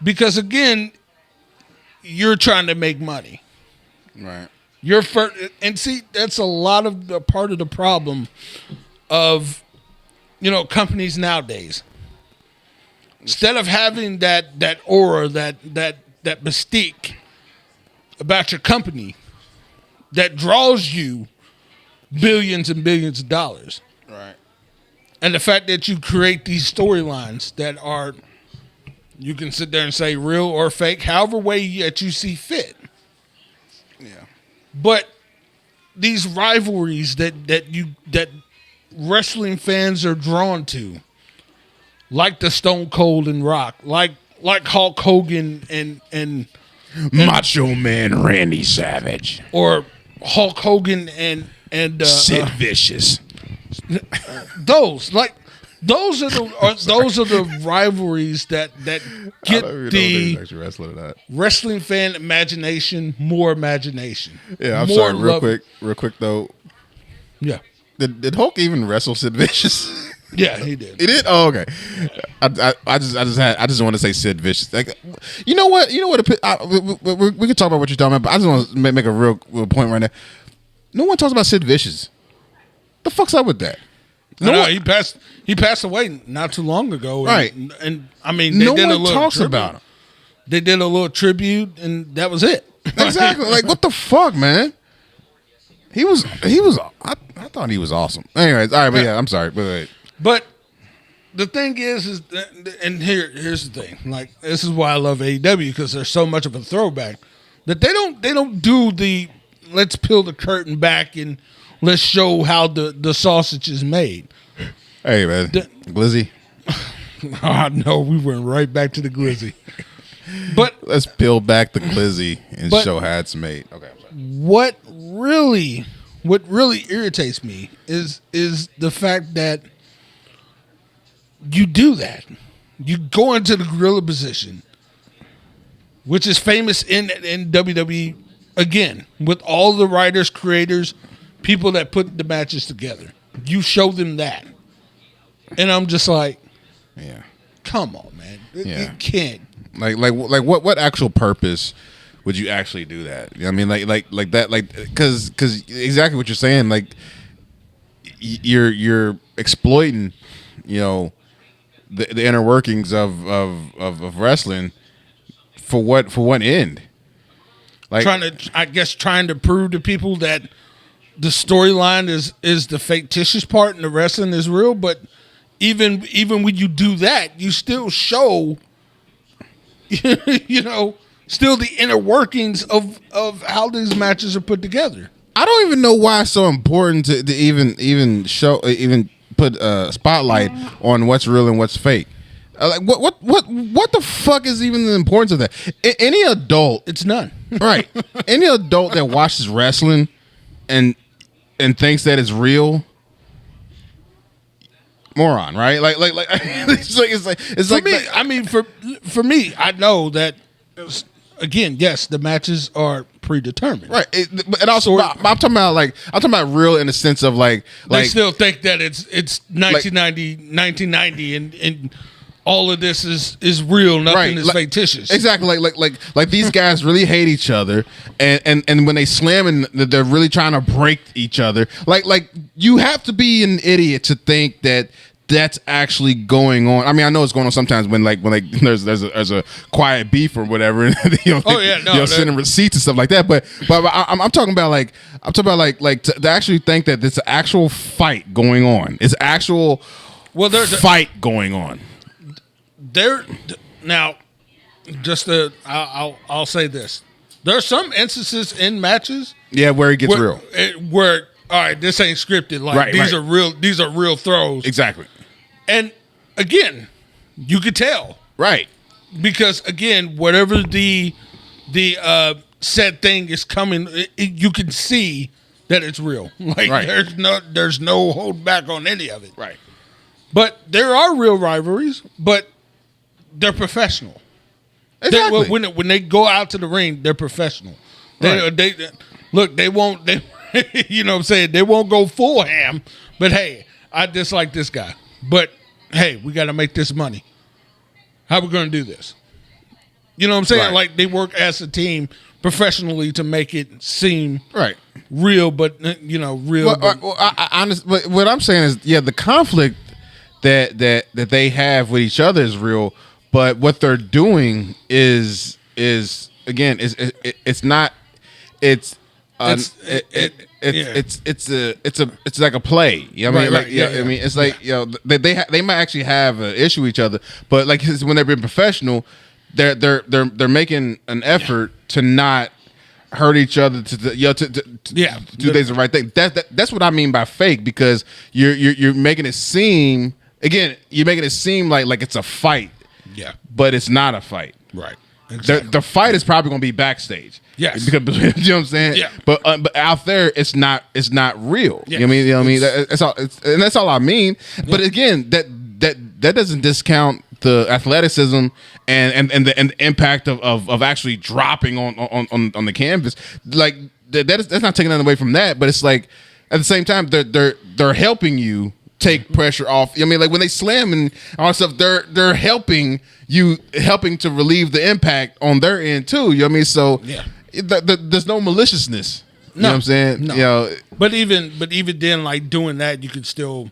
because again, you're trying to make money. Right. You're and see, that's a lot of the part of the problem of companies nowadays. Instead of having that aura, that mystique about your company that draws you billions and billions of dollars. Right. And the fact that you create these storylines that are, you can sit there and say real or fake, however way that you see fit. Yeah. But these rivalries that wrestling fans are drawn to, like the Stone Cold and Rock, like Hulk Hogan and Macho Man Randy Savage, or Hulk Hogan and Sid Vicious. Those are the rivalries that get the wrestling fan imagination more imagination. Yeah, I'm more sorry. love. Real quick though. Yeah. Did Hulk even wrestle Sid Vicious? Yeah, he did. He did. Oh, okay. I just want to say Sid Vicious. Like, you know what? We can talk about what you're talking about, but I just want to make a real point right now. No one talks about Sid Vicious. The fuck's up with that? No, he passed away not too long ago. Right. And I mean, they did one a little talks tribute. about him. They did a little tribute, and that was it. Exactly. Like, what the fuck, man? He was. I thought he was awesome. Anyways, all right, but yeah, I'm sorry. But the thing is and here's the thing. Like, this is why I love AEW, because they're so much of a throwback that they don't do the let's peel the curtain back and let's show how the sausage is made. Hey, man, Glizzy. Oh, no, we went right back to the Glizzy. But let's peel back the Glizzy and show how it's made. Okay, I'm sorry. What really irritates me is the fact that you do that. You go into the gorilla position, which is famous in WWE, again, with all the writers, creators, people that put the matches together. You show them that. And I'm just like, yeah, come on, man. Yeah. You can't. Like what actual purpose would you actually do that? You know what I mean, like that, because exactly what you're saying, like you're exploiting, the inner workings of wrestling for what end? Like trying to prove to people that the storyline is the fictitious part and the wrestling is real. But even when you do that, you still show, still the inner workings of how these matches are put together. I don't even know why it's so important to even put a spotlight on what's real and what's fake. Like what the fuck is even the importance of that? Any adult, it's none. Right? Any adult that watches wrestling and thinks that it's real, moron, right? Like it's for me. I mean, for me, I know that. Again, yes, the matches are predetermined, right? And also, I'm talking about real in the sense of like they still think that it's 1990, and all of this is real. Nothing is fictitious. Exactly. Like these guys really hate each other, and when they slam and they're really trying to break each other. Like you have to be an idiot to think that that's actually going on. I mean, I know it's going on sometimes when there's a quiet beef or whatever. Sending receipts and stuff like that. But I'm talking about to actually think that there's an actual fight going on. It's actual there's fight going on. now, I'll say this. There are some instances in matches. Yeah, where it gets real. Where all right, this ain't scripted. Like these are real. These are real throws. Exactly. And again, you could tell. Right. Because again, whatever the said thing is coming, you can see that it's real. Like there's no hold back on any of it. Right. But there are real rivalries, but they're professional. Exactly. When they go out to the ring, they're professional. They look. They won't. They you know what I'm saying. They won't go full ham. But hey, I dislike this guy. But hey, we got to make this money. How we going to do this? You know what I'm saying? Right. Like they work as a team professionally to make it seem real, but real. But what I'm saying is, the conflict that they have with each other is real. But what they're doing is again it's not it's like a play. You know what I mean? Like I mean it's like they might actually have an issue with each other, but like when they're being professional, they're making an effort to not hurt each other to do the right thing. That's what I mean by fake, because you're making it seem like it's a fight. Yeah, but it's not a fight. Right. Exactly. The fight is probably going to be backstage. Yes, because you know what I'm saying. Yeah, but out there, it's not real. Yeah. You know what I mean? That's all. And that's all I mean. Yeah. But again, that doesn't discount the athleticism and the impact of actually dropping on the canvas. Like that's not taking nothing away from that. But it's like at the same time, they're helping you take pressure off. I mean, like when they slam and all that stuff, they're helping to relieve the impact on their end too. You know what I mean? So there's no maliciousness. You know what I'm saying? No. You know, but even then, like doing that, you could still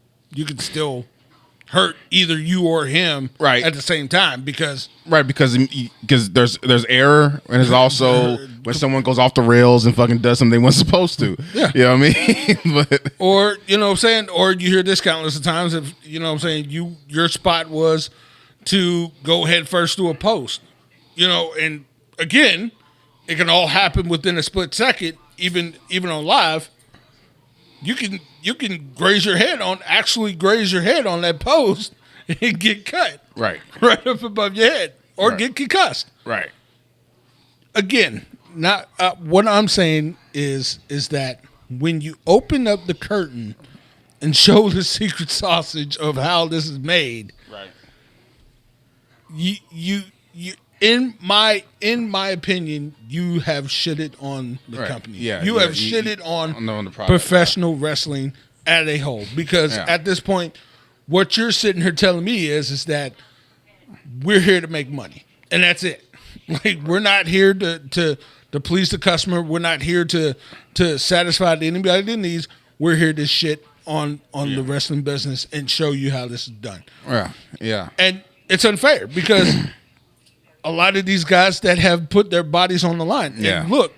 hurt either you or him at the same time because there's error, and there's also when someone goes off the rails and fucking does something they weren't supposed to. Yeah. You know what I mean? But, or you know what I'm saying, or you hear this countless of times, if you know what I'm saying, your spot was to go head first to a post. You know, and again, it can all happen within a split second, even on live. You can graze your head on that post and get cut right up above your head, or get concussed. Right. Again, not what I'm saying is that when you open up the curtain and show the secret sausage of how this is made, right? You in my opinion, you have shitted on the company. Yeah, you have shitted on the product, professional wrestling as a whole. Because at this point, what you're sitting here telling me is that we're here to make money, and that's it. Like we're not here to please the customer. We're not here to satisfy anybody's needs. We're here to shit on the wrestling business and show you how this is done. Yeah. And it's unfair because a lot of these guys that have put their bodies on the line. And look,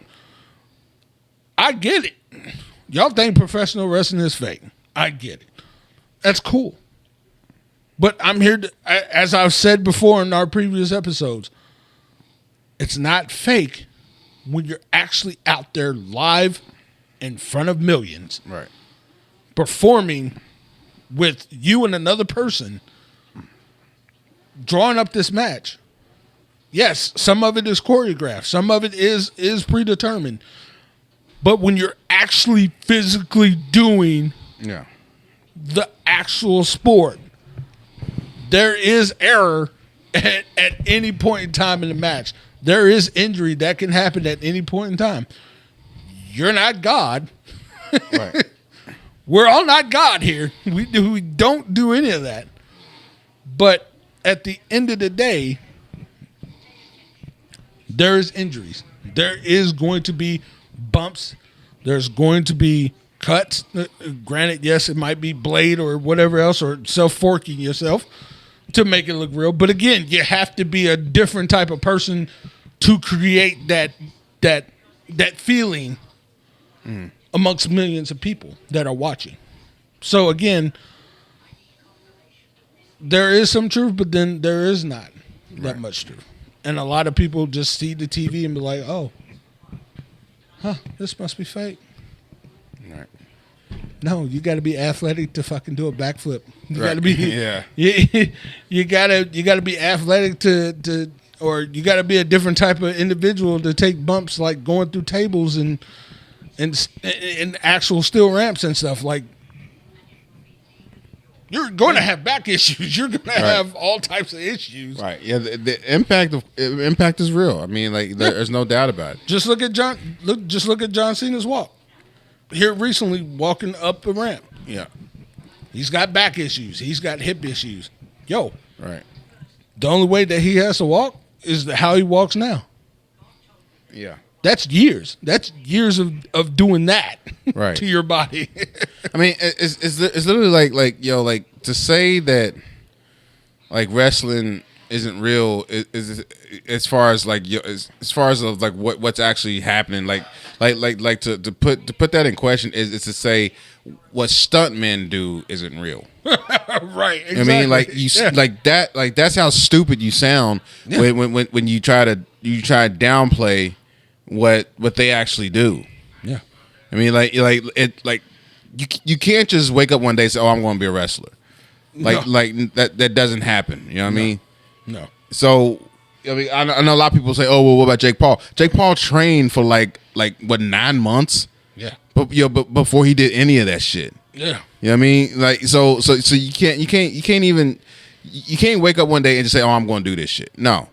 I get it. Y'all think professional wrestling is fake. I get it. That's cool. But I'm here to, as I've said before in our previous episodes, it's not fake when you're actually out there live in front of millions. Right. Performing with you and another person, drawing up this match. Yes, some of it is choreographed. Some of it is predetermined. But when you're actually physically doing the actual sport, there is error at any point in time in the match. There is injury that can happen at any point in time. You're not God. Right. We're all not God here. We don't do any of that. But at the end of the day, there is injuries. There is going to be bumps. There's going to be cuts. Granted, yes, it might be blade or whatever else, or self-forking yourself to make it look real. But again, you have to be a different type of person to create that feeling amongst millions of people that are watching. So again, there is some truth, but then there is not that much truth. And a lot of people just see the TV and be like, "Oh, this must be fake." Right. No, you got to be athletic to fucking do a backflip. You got to Right. be, Yeah. You gotta be athletic to, or you got to be a different type of individual to take bumps like going through tables and actual steel ramps and stuff. Like, you're going to have back issues. You're going to have all types of issues. Right. Yeah. The impact is real. I mean, like, there's no doubt about it. Just look at John Cena's walk here recently, walking up the ramp. Yeah. He's got back issues. He's got hip issues. Yo, Right. the only way that he has to walk is how he walks now. Yeah. That's years. That's years of doing that Right. to your body. I mean, it's literally like to say that like wrestling isn't real is as far as like as far as like what's actually happening. Like to put that in question is to say what stuntmen do isn't real. Right. Exactly. I mean, like like that, like that's how stupid you sound when you try to downplay what they actually do. Yeah. I mean, like you can't just wake up one day and say, "Oh, I'm going to be a wrestler." Like that doesn't happen. You know what I mean? No. So I mean, I know a lot of people say, "Oh, well, what about Jake Paul?" Jake Paul trained for like what 9 months. Yeah. But but before he did any of that shit. Yeah. You know what I mean? Like so you can't wake up one day and just say, "Oh, I'm going to do this shit." No.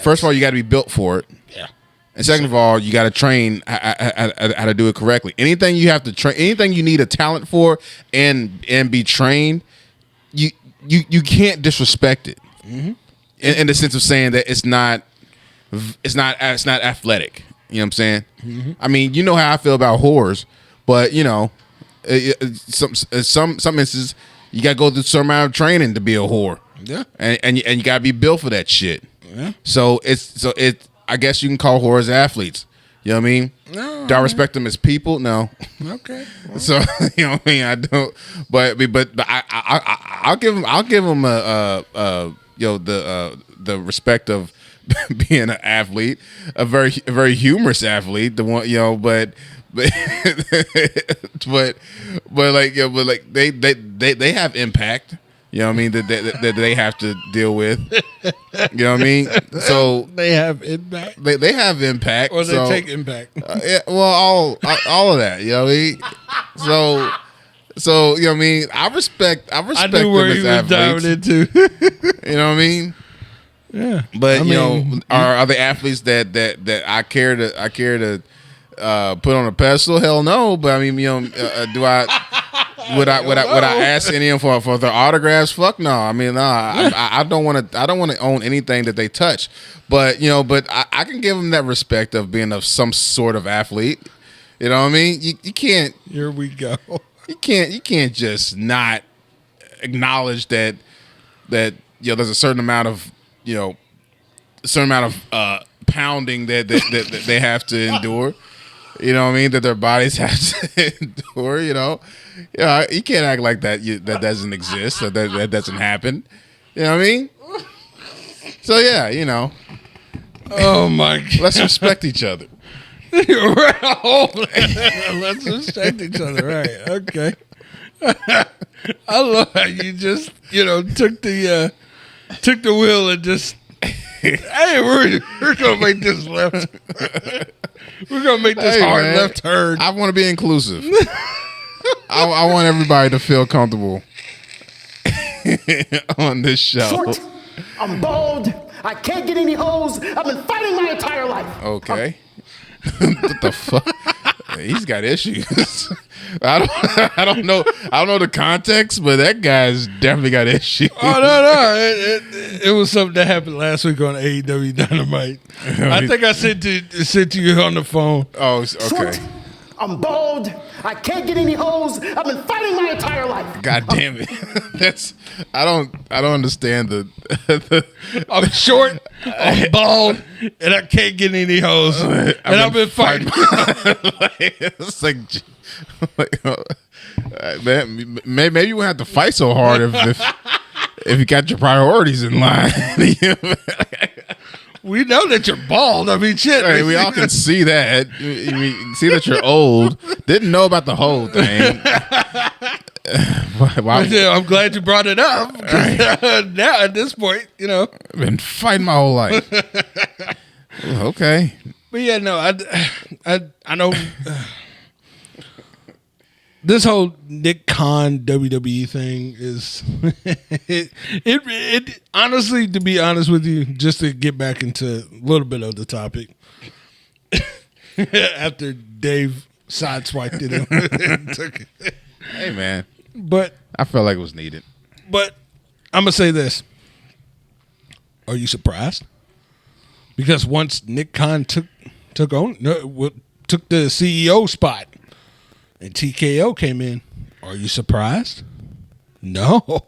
First of all, you got to be built for it. Yeah. And second of all, you got to train how to do it correctly. Anything you have to train, anything you need a talent for, and be trained, you can't disrespect it. Mm-hmm. In the sense of saying that it's not athletic. You know what I'm saying? Mm-hmm. I mean, you know how I feel about whores, but you know, some instances you got to go through some amount of training to be a whore. Yeah. And you got to be built for that shit. Yeah. So I guess you can call whores athletes. You know what I mean? No. Do I respect them as people? No. Okay. Well. So you know what I mean? I don't. But I'll give them the respect of being an athlete, a very humorous athlete. The one but they have impact. You know what I mean? That they have to deal with. You know what I mean? So they have impact. They have impact, or they take impact. Yeah, well, all of that. You know what I mean? So you know what I mean? I respect I knew them where as he was athletes. diving into. You know what I mean? Yeah, but are the athletes that I care to put on a pedestal? Hell no. But I mean, do I? Would I ask any of them for their autographs? Fuck no. I mean, I don't want to own anything that they touch. But I can give them that respect of being of some sort of athlete. You know what I mean? You can't. Here we go. You can't just not acknowledge that there's a certain amount of pounding that they have to endure. You know what I mean? That their bodies have to endure. You can't act like that. That doesn't exist. Or that doesn't happen. You know what I mean? So yeah, Oh my God. Let's respect each other. Let's respect each other. Right? Okay. I love how you just took the wheel and just. Hey, we're gonna make this left. We're gonna make this hard left turn. I want to be inclusive. I want everybody to feel comfortable on this show. Short, I'm bald. I can't get any hoes. I've been fighting my entire life. Okay. What the fuck? He's got issues. I don't know the context, but that guy's definitely got issues. Oh no! It was something that happened last week on AEW Dynamite. I think I said to you on the phone. Oh, okay. Short, I'm bald. I can't get any hoes. I've been fighting my entire life. God damn it! I don't understand the I'm short, I'm bald, and I can't get any hoes. And I've been fighting. It's like man, maybe we won't have to fight so hard if you got your priorities in line. We know that you're bald. I mean, shit. Hey, we all can see that. We can see that you're old. Didn't know about the whole thing. I'm glad you brought it up. Now at this point, I've been fighting my whole life. Okay. But yeah, no, I know this whole Nick Khan WWE thing is it honestly, to be honest with you, just to get back into a little bit of the topic after Dave sideswiped it and took it. Hey man, but I felt like it was needed. But I'm gonna say this: are you surprised? Because once Nick Khan took the CEO spot and TKO came in, are you surprised? No.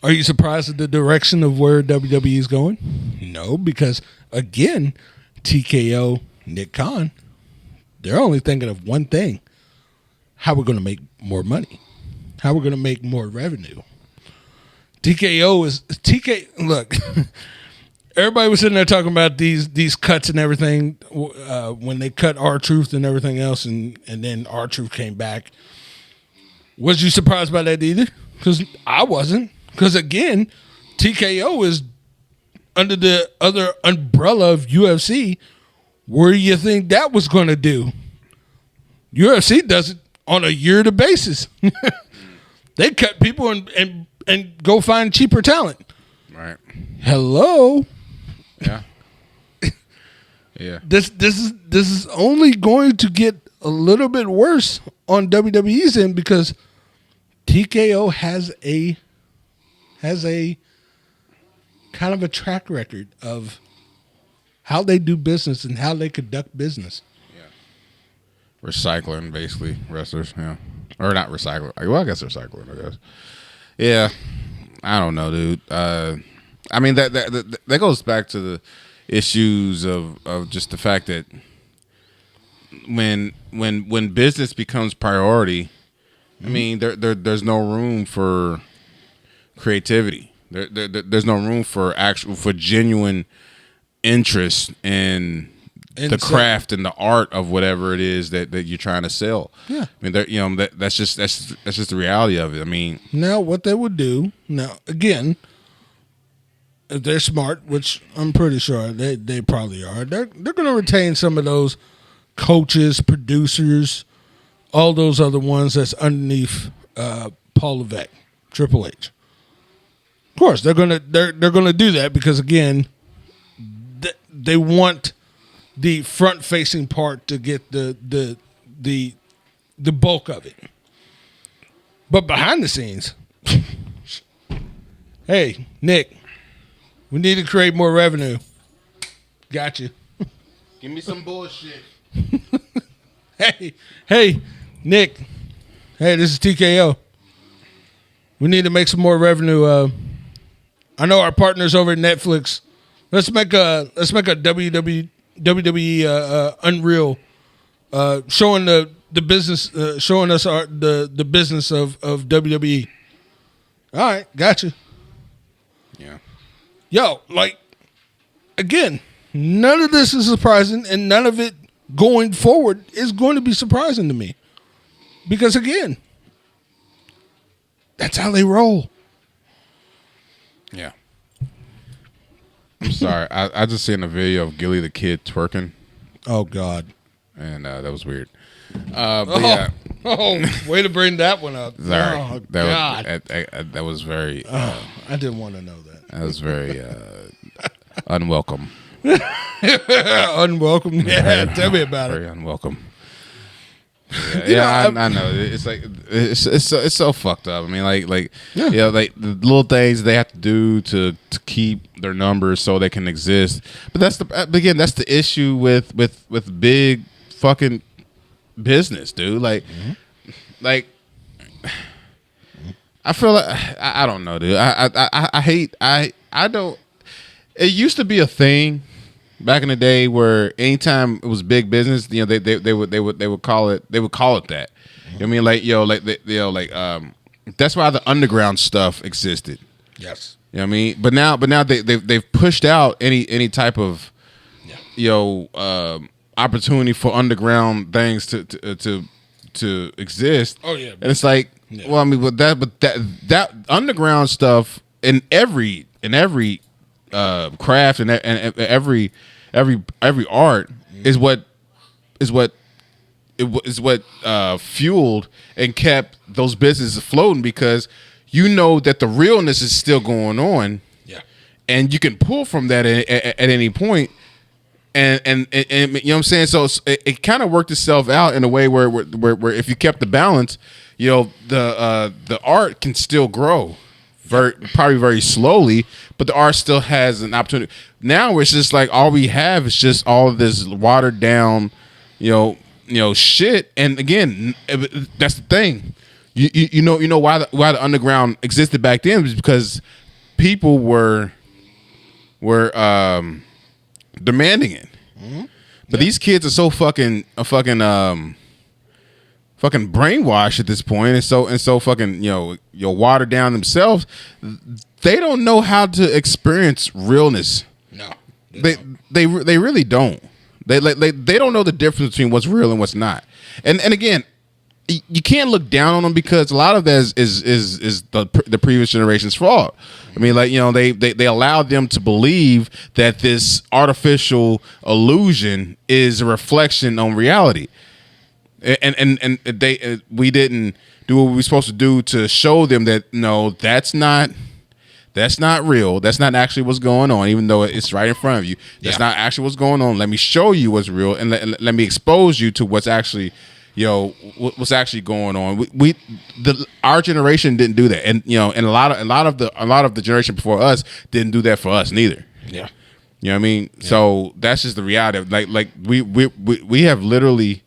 Are you surprised at the direction of where WWE is going? No, because again, TKO, Nick Khan, they're only thinking of one thing: how we're going to make more money, how we're going to make more revenue. Look. Everybody was sitting there talking about these cuts and everything when they cut R-Truth and everything else, and then R-Truth came back. Was you surprised by that either? Because I wasn't. Because again, TKO is under the other umbrella of UFC. Where do you think that was going to do? UFC does it on a yearly basis. They cut people and go find cheaper talent. Right. Hello. Yeah. Yeah. This is only going to get a little bit worse on WWE's end because TKO has a kind of a track record of how they do business and how they conduct business. Yeah. Recycling, basically, wrestlers, yeah. Or not recycling. Well, I guess recycling, I guess. Yeah. I don't know, dude. I mean that goes back to the issues of just the fact that when business becomes priority, I mean there's no room for creativity. There's no room for genuine interest in the craft and the art of whatever it is that you're trying to sell. Yeah, I mean that's just the reality of it. I mean, now what they would do now again. If they're smart, which I'm pretty sure they probably are, they're going to retain some of those coaches, producers, all those other ones that's underneath Paul Levesque, Triple H. Of course, they're gonna do that because again, they want the front facing part to get the bulk of it. But behind the scenes, hey Nick. We need to create more revenue. Got you. Give me some bullshit. Hey, Nick. Hey, this is TKO. We need to make some more revenue. I know our partners over at Netflix. Let's make a WWE Unreal, showing the business, showing us the business of WWE. All right, got you. Yeah. Yo, like, again, none of this is surprising, and none of it going forward is going to be surprising to me. Because, again, that's how they roll. Yeah. I'm sorry. I just seen a video of Gilly the Kid twerking. Oh, God. And that was weird. But yeah. Oh, way to bring that one up. Sorry. Oh, that God. that was very... I didn't want to know that. That was very unwelcome. Unwelcome? Yeah, tell me about very it. Very unwelcome. Yeah, I know. It's like it's so fucked up. I mean, like like the little things they have to do to keep their numbers so they can exist. But that's the issue with big fucking business, dude. Like I feel like I don't know, dude. I don't. It used to be a thing back in the day where anytime it was big business, they would call it that. You know what I mean, like That's why the underground stuff existed. Yes. You know what I mean? But now they've pushed out any type of opportunity for underground things to exist. Oh, yeah. And it's like, well, I mean, but that underground stuff in every craft and every art is what fueled and kept those businesses floating, because you know that the realness is still going on. Yeah. And you can pull from that at any point. And you know what I'm saying? So it kind of worked itself out in a way where if you kept the balance, the art can still grow probably very slowly, but the art still has an opportunity. Now it's just like all we have is just all of this watered down, shit. And again, that's the thing. You know why the underground existed back then was because people were demanding it. Mm-hmm. But these kids are so fucking brainwashed at this point, and so fucking watered down themselves. They don't know how to experience realness. No, they really don't. They don't know the difference between what's real and what's not. And again, you can't look down on them, because a lot of that is the previous generation's fault. I mean, they allowed them to believe that this artificial illusion is a reflection on reality, and we didn't do what we were supposed to do to show them that no, that's not real. That's not actually what's going on, even though it's right in front of you. That's not actually what's going on. Let me show you what's real, and let me expose you to what's actually what's actually going on. Our generation didn't do that, and and a lot of the generation before us didn't do that for us neither. Yeah, you know what I mean. Yeah. So that's just the reality. Like we have literally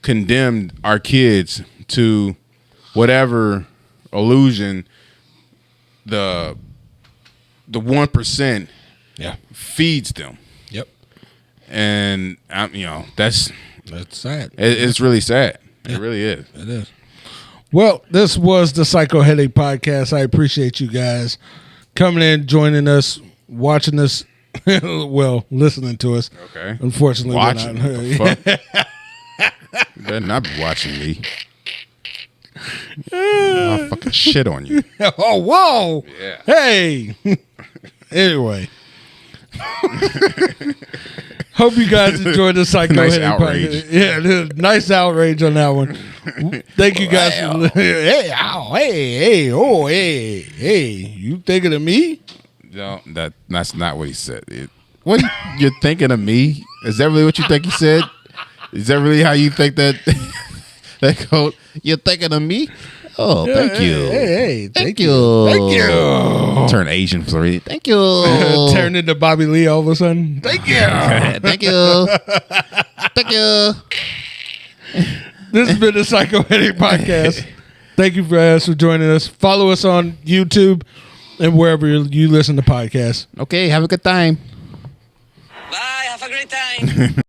condemned our kids to whatever illusion the 1% feeds them. Yep, and that's sad. It's really sad. It really is. It is. Well, this was the Psycho Headache Podcast. I appreciate you guys coming in, joining us, watching us, well, listening to us. Okay. Unfortunately, watching. We're not. You better not be watching me. I'll fucking shit on you. Oh, whoa. Yeah. Hey. Anyway. Hope you guys enjoyed the Psycho Nice Headache outrage. Podcast. Yeah, nice outrage on that one. Thank you guys. Hey, you thinking of me? No, that's not what he said. What you're thinking of me? Is that really what you think he said? Is that really how you think that quote? You're thinking of me? Oh, thank you. Hey, thank you. Thank you. Turn Asian for it. Thank you. Turn into Bobby Lee all of a sudden. Thank you. Thank you. Thank you. This has been the Psycho Headache Podcast. Thank you for joining us. Follow us on YouTube and wherever you listen to podcasts. Okay, have a good time. Bye. Have a great time.